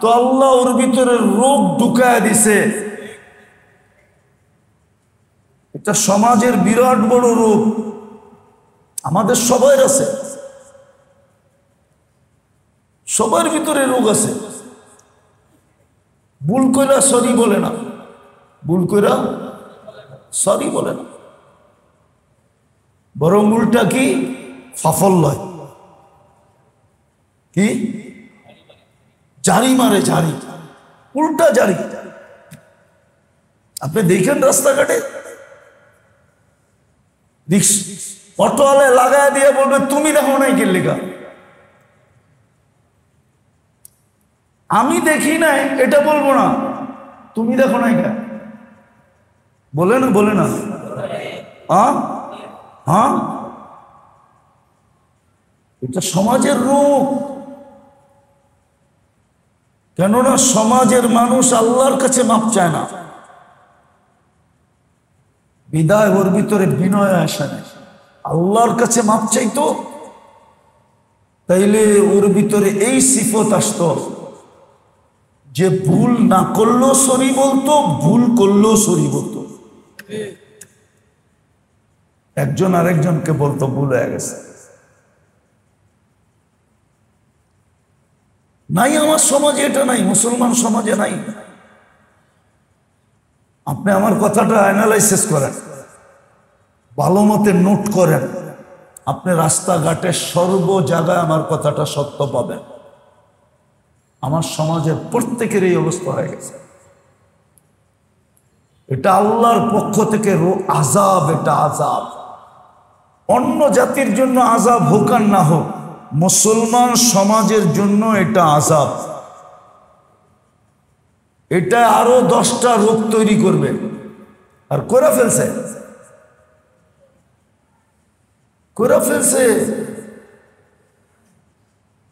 A: তো আল্লাহ ওর ভিতরে রোগ ঢুকায় দিছে। এটা সমাজের বিরাট বড় রোগ, আমাদের সবার আছে, সবার ভিতরে রোগ আছে। ভুল কইরা সরি বলে না, ভুল কইরা সরি বলে না, বরং উল্টা কি ফাফল লয়, কি জারি মারে, জারি, উল্টা জারি। আপনি দেখেন রাস্তাঘাটে অটোওয়ালা লাগায় দিয়ে বলবে তুমি দেখো নাই কি লেখা। আমি দেখি নাই এটা বলবো না, তুমি দেখো নাই কে বলে না, বলে না? হ্যাঁ, এটা সমাজের রোগ। কেননা সমাজের মানুষ আল্লাহর কাছে মাপ চায় না, বিদায় ওর ভিতরে বিনয় আসে না। আল্লাহর কাছে মাপ চাইতো, তাইলে ওর ভিতরে এই সিফত আসতো যে ভুল না করলেও সরি বলতো, ভুল করলেও সরি বলতো। একজন আরেকজনকে বলতো ভুল হয়ে গেছে। নাই আমার সমাজে এটা নাই, মুসলমান সমাজে নাই। আপনি আমার কথাটা অ্যানালাইসিস করেন, ভালো মতে নোট করেন, আপনি রাস্তাঘাটে সর্ব জায়গায় আমার কথাটা সত্য পাবেন। আমার সমাজের প্রত্যেকের এই অবস্থা হয়ে গেছে। এটা আল্লাহর পক্ষ থেকে আযাব, এটা আযাব। অন্য জাতির জন্য আযাব হোক আর না হোক, মুসলমান সমাজের জন্য এটা আযাব। এটা আরো 10টা রোগ তৈরি করবে, আর করে ফেলছে, করে ফেলছে।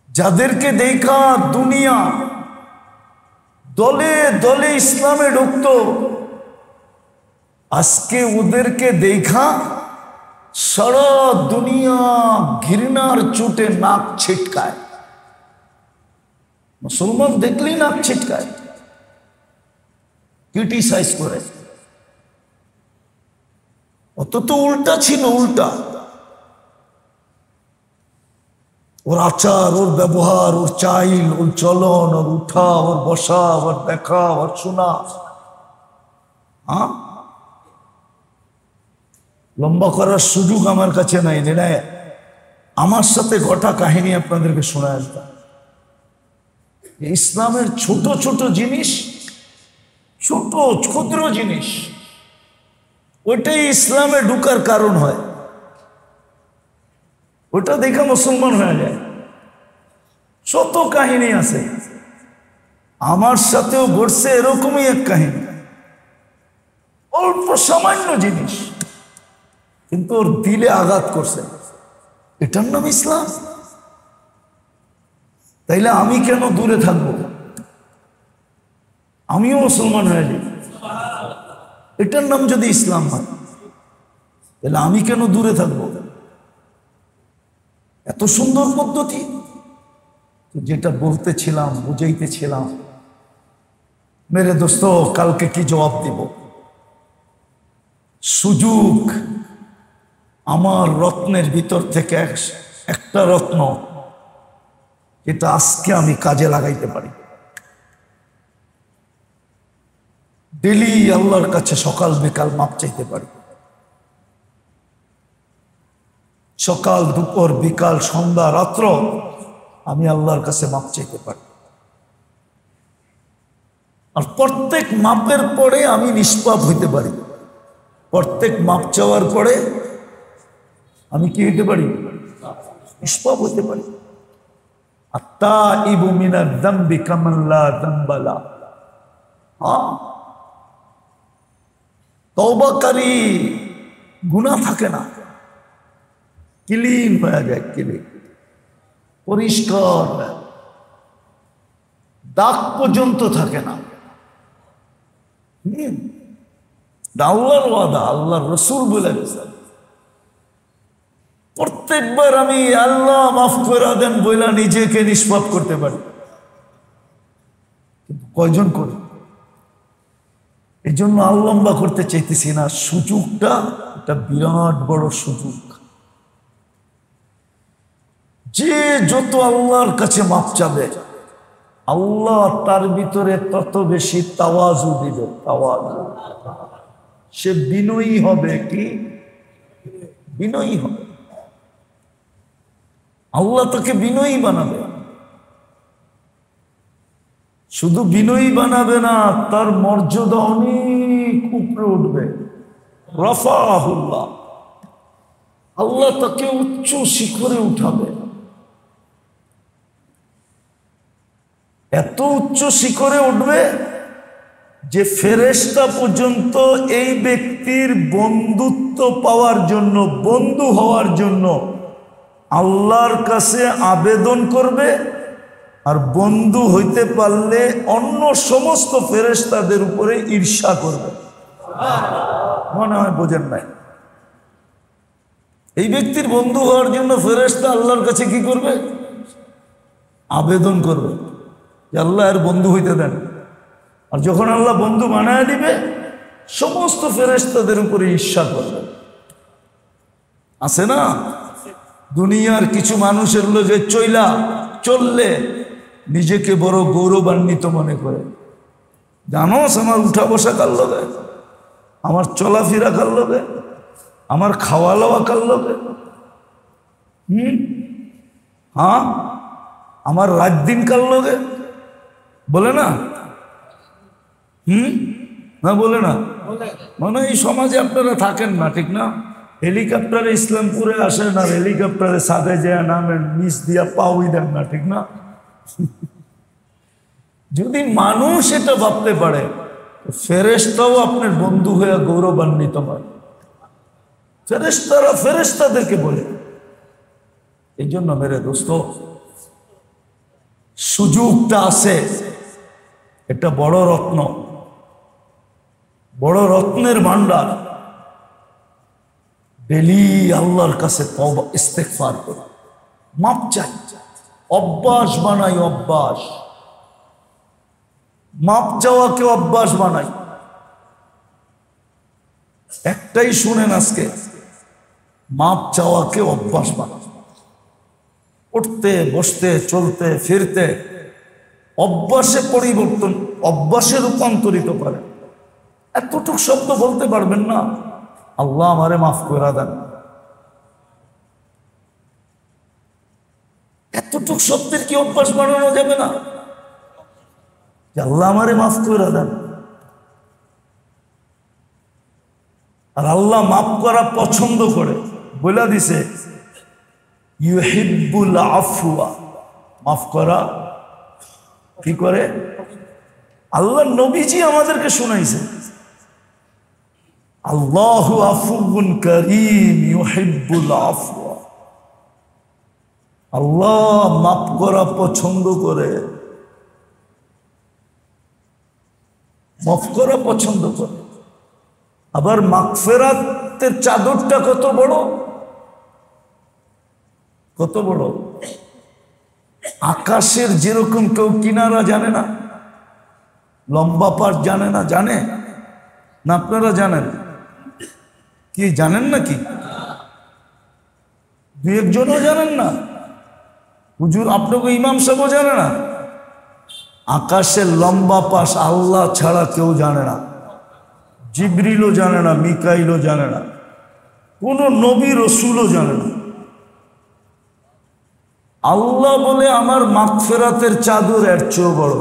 A: যাদেরকে দেখা দুনিয়া দলে দলে ইসলামে ঢুকত, আজকে ওদেরকে দেখা সারা দুনিয়া ঘৃণার চোটে নাক ছিটকায়। মুসলমান দেখলেই নাক ছিটকায়, ক্রিটিসাইজ করে। অত তো উল্টা ছিল, উল্টা। ওর আচার, ওর ব্যবহার, ওর চাইল, ওর চলন, ওর উঠা, ওর বসা, ওর দেখা, ওর শোনা। হ্যাঁ, লম্বা করার সুযোগ আমার কাছে নাই। আমার সাথে গোটা কাহিনী আপনাদেরকে শোনা আসবে। ইসলামের ছোট ছোট জিনিস, ছোট ক্ষুদ্র জিনিস, ওইটাই ইসলামে ঢুকার কারণ হয়। ওটা দেখে মুসলমান হয়ে যায়। শত কাহিনী আছে, আমার সাথেও ঘটছে এরকমই এক কাহিনী। অল্প সামান্য জিনিস, কিন্তু ওর দিলে আঘাত করছে। এটার নাম ইসলাম। তাইলে আমি কেন দূরে থাকবো? আমিও মুসলমান হয়ে যাই। এটার নাম যদি ইসলাম হয়, তাহলে আমি কেন দূরে থাকবো? এত সুন্দর পদ্ধতি। যেটা বলতেছিলাম, বুঝাইতেছিলাম, মেরে দোস্ত, কালকে কি জবাব দিব? সুযোগ আমার রত্নের ভিতর থেকে একটা রত্ন, এটা আজকে আমি কাজে লাগাইতে পারি। ডেলি আল্লাহর কাছে সকাল বিকাল মাপ চাইতে পারি। সকাল, দুপুর, বিকাল, সন্ধ্যা, রাত্র আমি আল্লাহর কাছে মাপ চাইতে পারি। আর প্রত্যেক মাপের পরে আমি নিষ্পাপ হইতে পারি। প্রত্যেক মাপ চাওয়ার পরে আমি কি হইতে পারি? নিষ্পাপ হইতে পারি। আত্তাইবু মিনাদ যামবি কামান লা যামবা লা। তওবাকারী গুনাহ থাকে না, ক্লিন হয়ে যায়, ক্লিন, পরিষ্কার, দাগ পর্যন্ত থাকে না। আল্লাহর ওয়াদা, আল্লাহর রাসূল বলে গেছেন, প্রত্যেকবার আমি আল্লাহ মাফ করে দেন বইলা নিজেকে নিষ্পাপ করতে পারি, কিন্তু কয়জন করে? এই জন্য লম্বা করতে চাইতেছি না। সুযোগটা একটা বিরাট বড় সুযোগ। যে যত আল্লাহর কাছে মাপ চাবে, আল্লাহ তার ভিতরে তত বেশি তাওয়াজু দিবে। তাওয়াজু, সে বিনয়ী হবে। কি বিনয়ী হবে? আল্লাহ তাকে বিনয়ী বানাবে। শুধু বিনয়ী বানাবে না, তার মর্যাদা অনেক উপরে উঠবে। রাফাহুল্লাহ, আল্লাহ তাকে উচ্চ শিখরে উঠাবে। এত উচ্চ শিখরে উঠবে যে ফেরেশতা পর্যন্ত এই ব্যক্তির বন্ধুত্ব পাওয়ার জন্য, বন্ধু হওয়ার জন্য আল্লাহর কাছে আবেদন করবে। আর বন্ধু হইতে পারলে অন্য সমস্ত ফেরেশতাদের উপরে ঈর্ষা করবে। মনে হয় বোঝেন নাই? এই ব্যক্তির বন্ধু হওয়ার জন্য ফেরেশতা আল্লাহর কাছে কি করবে? আবেদন করবে যে আল্লাহ এর বন্ধু হইতে দেন। আর যখন আল্লাহ বন্ধু বানায় দিবে, সমস্ত ফেরেশতাদের উপরে ঈর্ষা করবে। আছে না? দুনিয়ার কিছু মানুষের লোকে চললে নিজেকে বড় গৌরবান্বিত মনে করে। জানোস আমার উঠা বসা কার লগে, আমার চলাফেরা কার লগে, আমার খাওয়া লওয়া কার লগে, হ্যাঁ, আমার রাত দিন কার লগে, বলে না? না বলে না? মানে এই সমাজে আপনারা থাকেন না, ঠিক না? হেলিকপ্টারে ইসলামপুরে আসেন আর হেলিকপ্টারে সাথে যায় নামেন, নিচ দিয়া পাউই দেন না, ঠিক না? যদি মানুষ এটা ভাবতে পারে, ফেরেশতাও আপনার বন্ধু হয়ে গৌরবান্বিত হয়। ফেরেশতারা ফেরেশতাদেরকে বলে। এই জন্য মেরে দোস্ত, সুযোগটা আছে, এটা বড় রত্ন, বড় রত্নের ভান্ডার। ডেলি আল্লাহর কাছে তওবা ইস্তেগফার করি, মাপ চাই, অভ্যাস বানাই, অভ্যাস, মাপ চাওয়াকে অভ্যাস বানাই। একটাই শুনেন আজকে, মাপ চাওয়াকে অভ্যাস বানাই। উঠতে বসতে চলতে ফিরতে অভ্যাসে পরিবর্তন, অভ্যাসে রূপান্তরিত করে। এতটুকু শব্দ বলতে পারবেন না, আল্লাহ আমারে মাফ করে দেন, এতটুকু শব্দের কি অভ্যাস বানানো যাবে না? আল্লাহ আমারে মাফ করে দেন। আর আল্লাহ মাফ করা পছন্দ করে, বলে দিছে ইউহিব্বুল আফওয়া, মাফ করা কি করে? আল্লাহ নবীজি আমাদেরকে শুনাইছে, আল্লাহু আফুউন কারীম ইউহিব্বুল আফওয়া। আল্লাহ মাফ করা পছন্দ করে, মাফ করা পছন্দ করে। আবার মাগফিরাতের চাদরটা কত বড়, কত বড়! আকাশের যেরকম কেউ কিনারা জানে না, লম্বা পাশ জানে না, জানে না? আপনারা জানেন কি? জানেন নাকি? দু একজনও জানেন না? হুজুর আপনাকে ইমাম সাহেবও জানে না? আকাশের লম্বা পাশ আল্লাহ ছাড়া কেউ জানে না, জিবরিলও জানে না, মিকাইলও জানে না, কোন নবী রসুলও জানে না। আল্লাহ বলে আমার মাগফিরাতের চাদর এর চেয়েও বড়।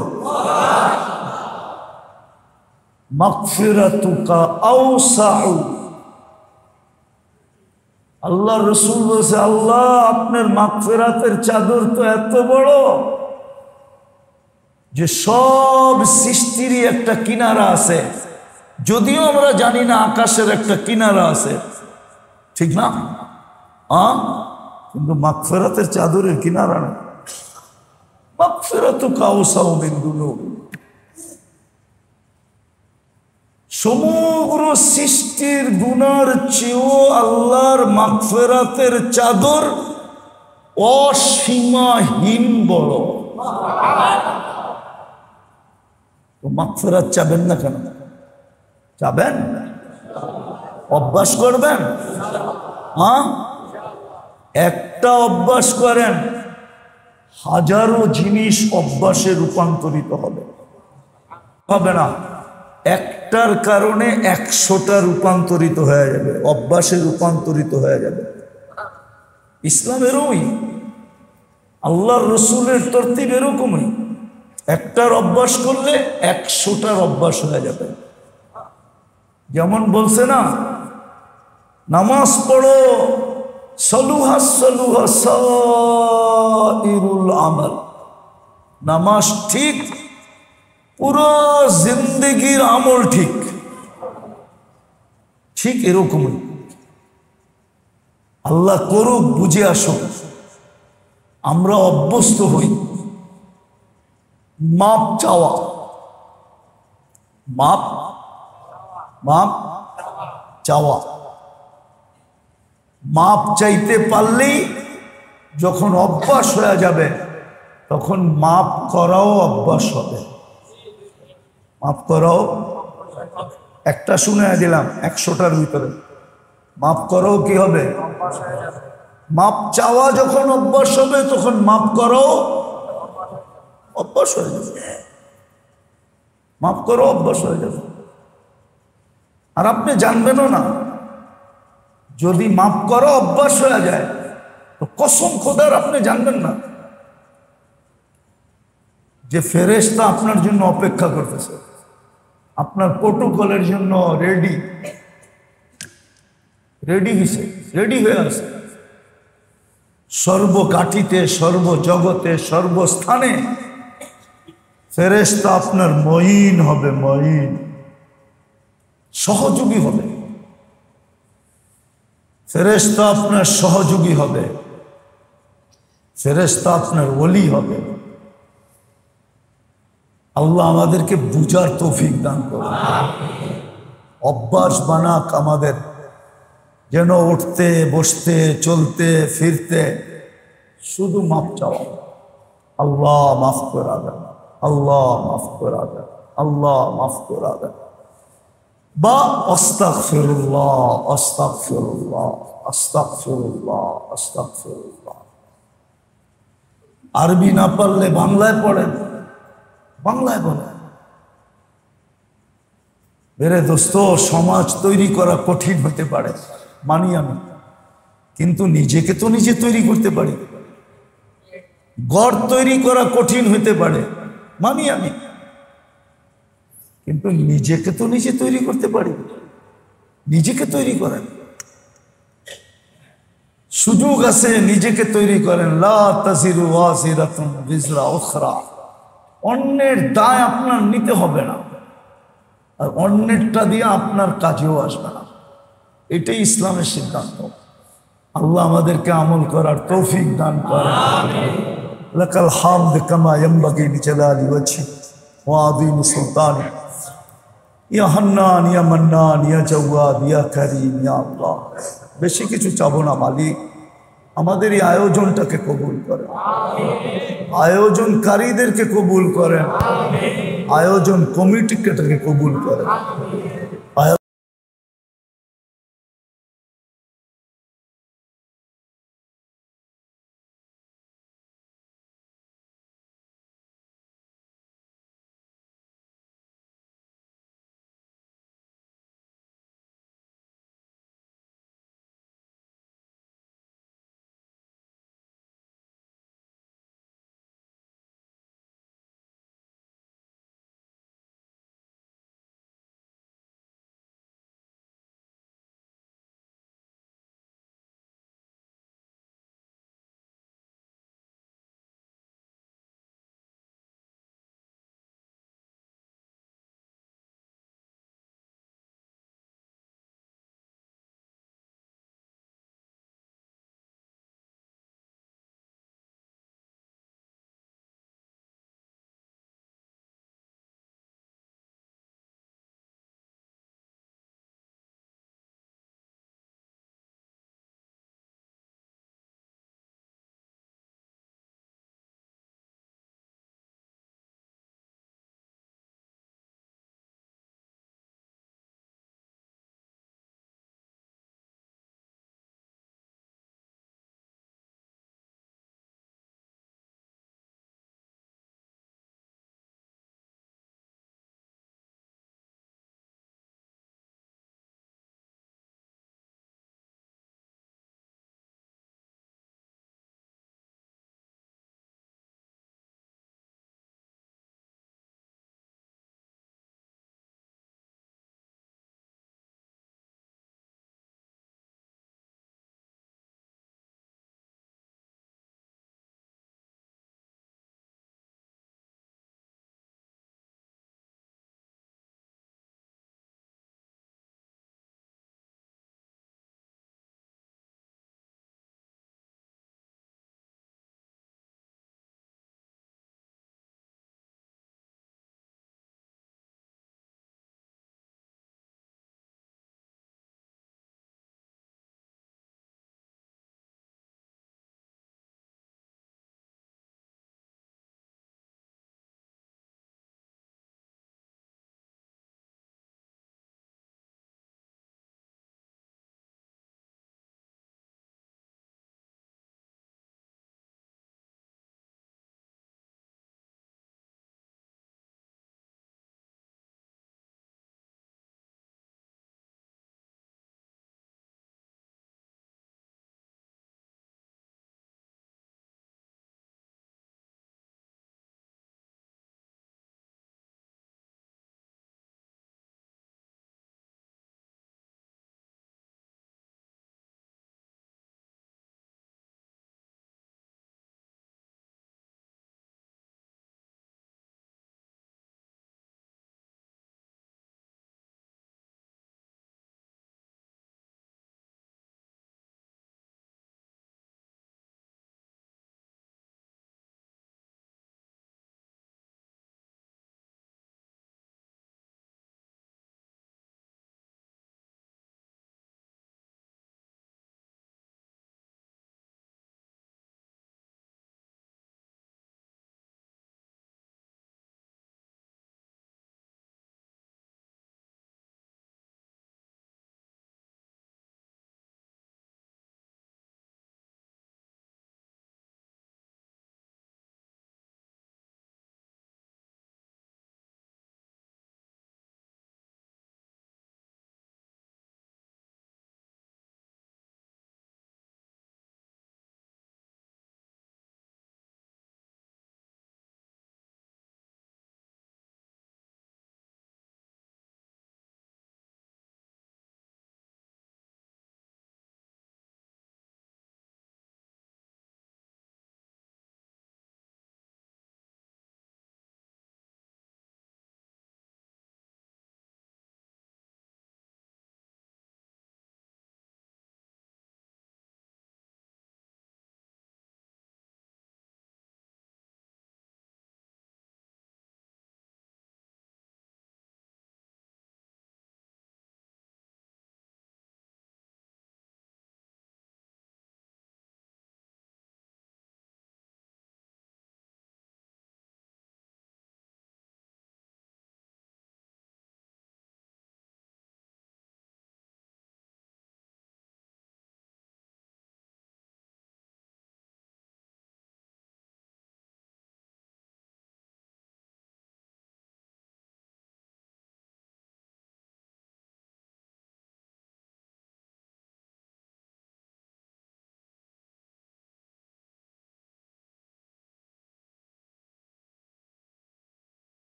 A: মাগফিরাতুকা আওসাউ। আল্লাহ রসুল বলছে, আল্লাহ আপনার মাগফিরাতের চাদর তো এত বড় যে সব সৃষ্টিরই একটা কিনারা আছে। যদিও আমরা জানি না আকাশের একটা কিনারা আছে, ঠিক না? কিন্তু মাগফিরাতের চাদরের কিনারা না। মাগফিরাতুকা আওসাউ মিন দুনুব। সমগ্র সৃষ্টির গুনার চেয়েও আল্লাহর মাগফিরাতের চাদর অসীমাহীন বড়। তো মাগফিরাত চাবেন না কেন? চাবেন, অভ্যাস করবেন। একটা অভ্যাস করেন, হাজারো জিনিস অভ্যাসে রূপান্তরিত হবে। হবে না, একটার কারণে 100টা রূপান্তরিত হয়ে যাবে, অভ্যাসে রূপান্তরিত হয়ে যাবে। ইসলামেরই, আল্লাহর রসুলের তরতিব এরকমই। একটার অভ্যাস করলে 100টার অভ্যাস হয়ে যাবে। যেমন বলছে না, নামাজ পড়ো, সলুহা সলুহা সাইরুল আমাল। নামাজ ঠিক, পুরো জিন্দগির আমল ঠিক। ঠিক এরকমই আল্লাহ করুক, বুঝে আসুক, আমরা অভ্যস্ত হই মাপ চাওয়া। মাপ মাপ চাওয়া, মাপ চাইতে পারলেই যখন অভ্যাস হয়ে যাবে তখন মাপ করাও অভ্যাস হবে। মাপ করাও, একটা শুনে দিলাম 100টার ভিতরে। মাফ করো কি হবে? মাপ চাওয়া যখন অভ্যাস হবে তখন মাফ করো অভ্যাস হয়ে যাবে। মাফ করো অভ্যাস হয়ে যাবে। আর আপনি জানবেনও না। যদি মাফ করো অভ্যাস হয়ে যায় তো কসম খোদার আপনি জানবেন না যে ফেরেশতা আপনার জন্য অপেক্ষা করতেছে, আপনার প্রোটোকলের জন্য রেডি হয়েছে, রেডি হয়ে আছে। সর্বকাঠিতে, সর্বজগতে, সর্বস্থানে ফেরেশতা আপনার মঈন হবে, মঈন সহযোগী হবে। ফেরেশতা আপনার সহযোগী হবে, ফেরেশতা আপনার ওলি হবে। আল্লাহ আমাদেরকে বুঝার তৌফিক দান করুন, অভ্যাস বানাক আমাদের, যেন উঠতে বসতে চলতে ফিরতে শুধু মাফ চাওয়া। আল্লাহ মাফ করা দেন, আল্লাহ মাফ করা দেন, আল্লাহ মাফ করা দেন, বা আস্তাগফিরুল্লাহ, আস্তাগফিরুল্লাহ, আস্তাগফিরুল্লাহ, আস্তাগফিরুল্লাহ। আরবি না পারলে বাংলায় পড়েন, বাংলায় বলেন। মেরে দোস্ত, সমাজ তৈরি করা কঠিন হতে পারে, মানি আমি, কিন্তু নিজেকে তো নিজে তৈরি করতে পারি। ঘর তৈরি করা কঠিন হতে পারে, মানি আমি, কিন্তু নিজেকে তো নিজে তৈরি করতে পারি। নিজেকে তৈরি করেন, সুযোগ আছে, নিজেকে তৈরি করেন। লা তাজিরু ওয়াজিরাতুন বিজরা উখরা, অন্যের দায় আপনার নিতে হবে না, আর অন্যেরটা দিয়ে আপনার কাজেও আসবে না। এটাই ইসলামের সিদ্ধান্ত। আল্লাহ আমাদেরকে আমল করার তৌফিক দান করেন। লাকাল হামদ কামা ইয়ানবাগি লিজালালি ওয়াজহি ওয়া আযীমি সুলতানি, ইয়া হান্নান ইয়া মান্নান ইয়া জাওয়াদ ইয়া কারীম ইয়া আল্লাহ। বেশি কিছু চাবো না মালিক, আমাদের এই আয়োজনটাকে কবুল করেন, আয়োজনকারীদেরকে কবুল করেন, আয়োজন কমিটিকে কবুল করেন।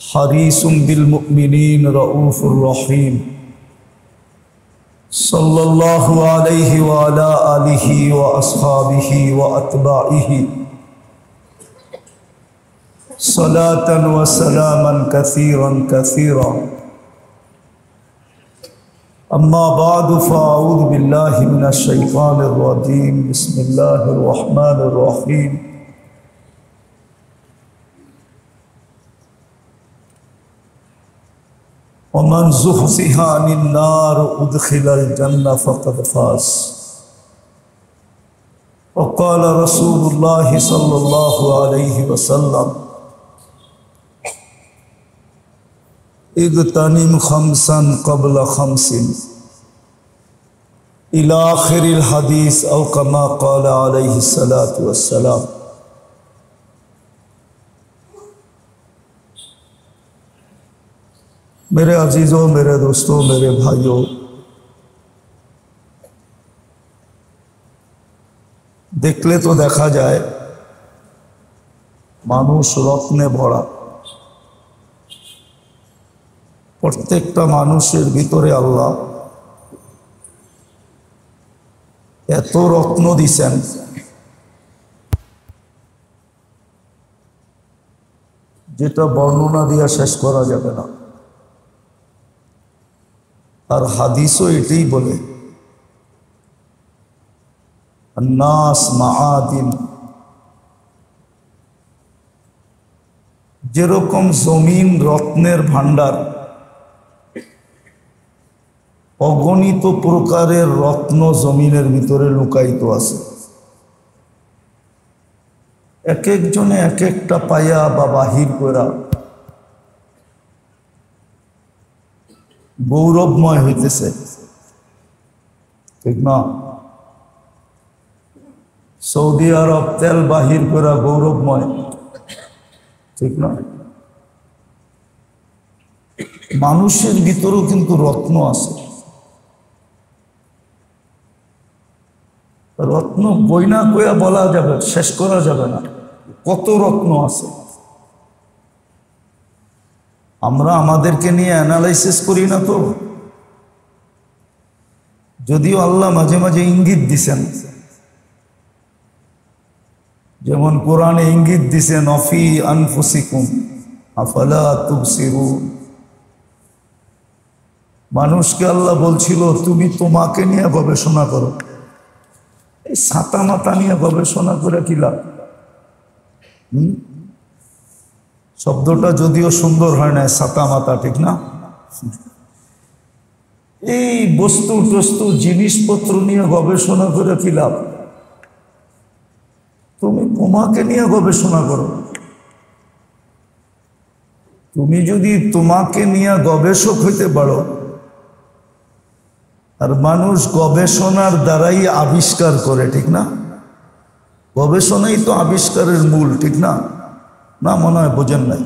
A: हरीसुम बिल मुमिनीन रऊफुर रहीम सल्लल्लाहु अलैहि व अला आलिहि व अस्हाबिहि व अतबाइहि सलातन व सलामन कसीरन कसीरा अम्मा बादु फ़अऊज़ु बिल्लाहि मिनश शैतानिर रजीम बिस्मिल्लाहिर रहमानिर रहीम वमन ज़ुहज़िहा अनिन नार उदखिलल जन्नह फ़क़द फ़ाज़ वक़ाल रसूलुल्लाहि सल्लल्लाहु अलैहि वसल्लम इग़्तनिम ख़म्सन क़ब्ल ख़म्सिन इला आख़िरिल हदीस औ कमा क़ाल अलैहि सलातु वस्सलाम। मेरे अजीज़ों, मेरे दोस्तों, मेरे भाइयों, देखले तो देखा जाए मानुष रत्ने भरा। प्रत्येकटा मानुषेर भितरे आल्लाह एत रत्न दिसेन जेटा बर्णना दिया शेष करा जाबे ना। और हादिसो एटाई बोले अन्नास माआदिन, जेरकम जमीन रत्नेर भांडार अगणित प्रकारेर रत्न जमीनेर भितरे लुकायित आछे। एक एक जने एक एकटा पाया बा बाहिर करा गौरवमय हইতেছে, ठीक ना? सऊदी आरब तेल बाहिर करा गौरवमय, ठीक ना? मानुषेर भितरेও किन्तु रत्न आछे। रत्न बইনা কইয়া বলা যাবে, শেষ করা যাবে না, কত রত্ন আছে। আমরা আমাদেরকে নিয়ে অ্যানালাইসিস করি না তো। যদিও আল্লাহ মাঝে মাঝে ইঙ্গিত দিছেন, যেমন কোরআনে ইঙ্গিত দিছেন অফি আনফুসিকুম আফালা তুবসিরুন। মানুষকে আল্লাহ বলছিল তুমি তোমাকে নিয়ে গবেষণা করো। এই ছাতা মাতা নিয়ে গবেষণা করে কি লাভ? শব্দটা যদিও সুন্দর হয় না, ছাতা মাতা, ঠিক না? এই বস্তু টস্তু জিনিসপত্র নিয়ে গবেষণা করে কি লাভ? তুমি তোমাকে নিয়ে গবেষণা করো। তুমি যদি তোমাকে নিয়ে গবেষক হইতে পারো, আর মানুষ গবেষণার দ্বারাই আবিষ্কার করে, ঠিক না? গবেষণাই তো আবিষ্কারের মূল, ঠিক না? না, মনে হয় বোঝেন নাই।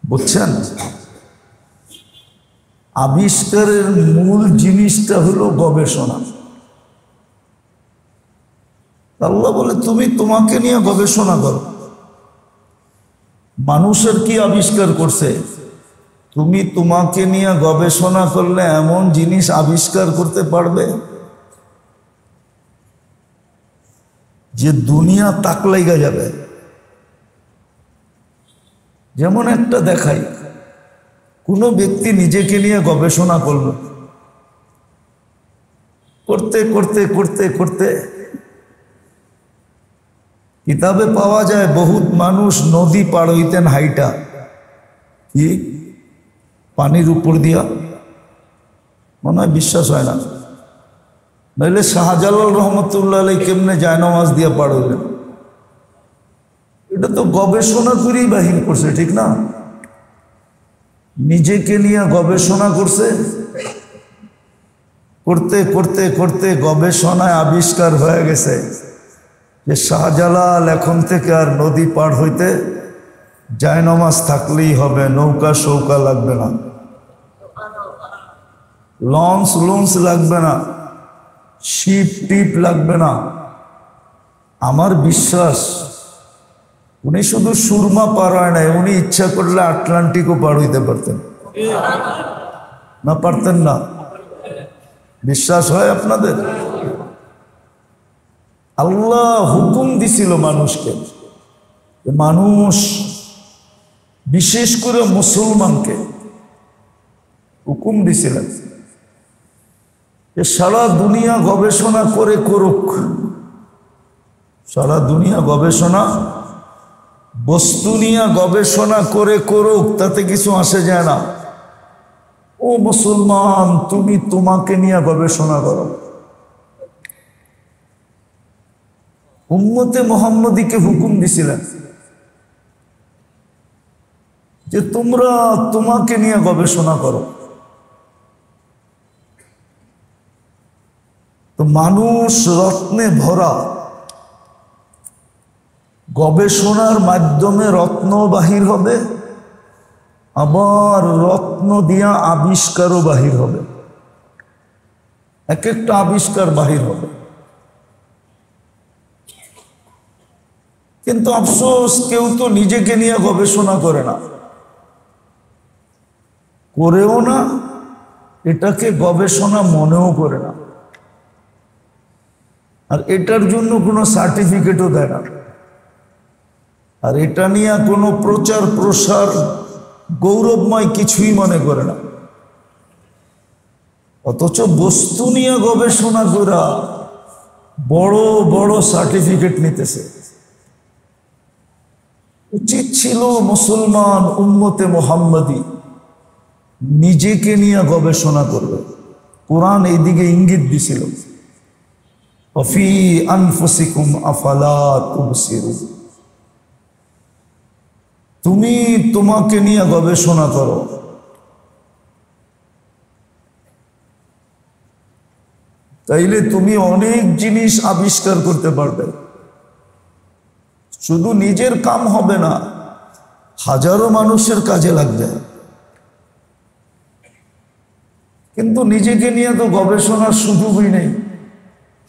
A: বুঝছেন? আবিষ্কারের মূল জিনিসটা হলো গবেষণা। আল্লাহ বলে তুমি তোমাকে নিয়ে গবেষণা করো। মানুষের কি আবিষ্কার করছে? তুমি তোমাকে নিয়ে গবেষণা করলে এমন জিনিস আবিষ্কার করতে পারবে যে দুনিয়া তাক লাইগা যাবে। যেমন একটা দেখাই, কোনো ব্যক্তি নিজেকে নিয়ে গবেষণা করলো, করতে করতে করতে করতে কিতাবে পাওয়া যায় বহুত মানুষ নদী পার হইতেন হাইটা, কি পানির উপর দিয়া। মনে হয় বিশ্বাস হয় না। নইলে শাহজালাল রহমতুল্লাহ আলাইহি কেমনে জায়নামাজ দিয়া পার হইলেন? এটা তো গবেষণা করেই বাহির করছে, ঠিক না? নিজেকে নিয়ে গবেষণা করছে, করতে করতে করতে গবেষণায় আবিষ্কার হয়ে গেছে যে শাহজালাল এখন থেকে আর নদী পার হইতে জায়নামাজ থাকলেই হবে, নৌকা সৌকা লাগবে না, লঞ্চ লাগবে না, শিপ টিপ লাগবে না। আমার বিশ্বাস উনি শুধু সুরমা পার হয় নাই, উনি ইচ্ছা করলে আটলান্টিকও পার হইতে পারতেন। না পারতেন না? বিশ্বাস হয় আপনাদের? আল্লাহ হুকুম দিছিল মানুষকে, মানুষ বিশেষ করে মুসলমানকে হুকুম দিছিলেন যে সারা দুনিয়া গবেষণা করে করুক, সারা দুনিয়া গবেষণা, বস্তু নিয়ে গবেষণা করে করুক, তাতে কিছু আসে যায় না। ও মুসলমান, তুমি তোমাকে নিয়ে গবেষণা করো। উম্মতে মুহাম্মদীকে হুকুম দিছিলেন যে তোমরা তোমাকে নিয়ে গবেষণা করো। তো মানুষ রত্নে ভরা, গবেষণার মাধ্যমে রত্ন বাহির হবে, আবার রত্ন দিয়া আবিষ্কারও বাহির হবে, এক একটা আবিষ্কার বাহির হবে। কিন্তু আফসোস, কেউ তো নিজেকে নিয়ে গবেষণা করে না, করেও না, এটাকে গবেষণা মনেও করে না, আর এটার জন্য কোনো সার্টিফিকেটও দেয় না, আর এটা নিয়ে কোনো প্রচার প্রসার গৌরবময় কিছুই মনে করে না। অথচ বস্তু নিয়ে গবেষণা করা বড় বড় সার্টিফিকেট নিতেছে। উচিত ছিল মুসলমান উম্মতে মুহাম্মদী নিজেকে নিয়ে গবেষণা করবে। কোরআন এইদিকে ইঙ্গিত দিছিল, ফি আনফুসিকুম আফালা তুবসিরুন, তুমি তোমাকে নিয়ে গবেষণা করো। তাইলে তুমি অনেক জিনিস আবিষ্কার করতে পারবে। শুধু নিজের কাম হবে না, হাজারো মানুষের কাজে লাগবে। কিন্তু নিজেকে নিয়ে তো গবেষণার সুযোগই নেই,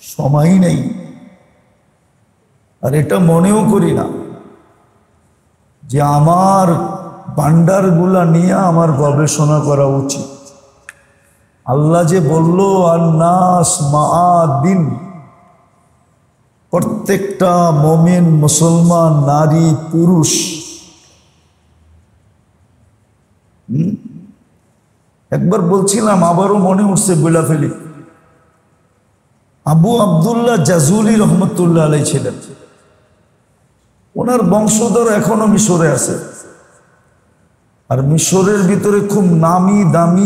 A: সময়ই নেই, আর এটা মনেও করি না যে আমার ভান্ডারগুলা নিয়ে আমার গবেষণা করা উচিত। আল্লাহ যে বলল আন-নাস মাআদিন, প্রত্যেকটা মুমিন মুসলমান নারী পুরুষ, একবার বলছিলাম, আবারও মনে উঠছে, বলে ফেলি। আবু আবদুল্লাহ জাজুলি রহমতুল্লাহ আলাইহি ছিলেন, ওনার বংশধর এখনো মিশরে আছে, আর মিশরের ভিতরে খুব নামি দামি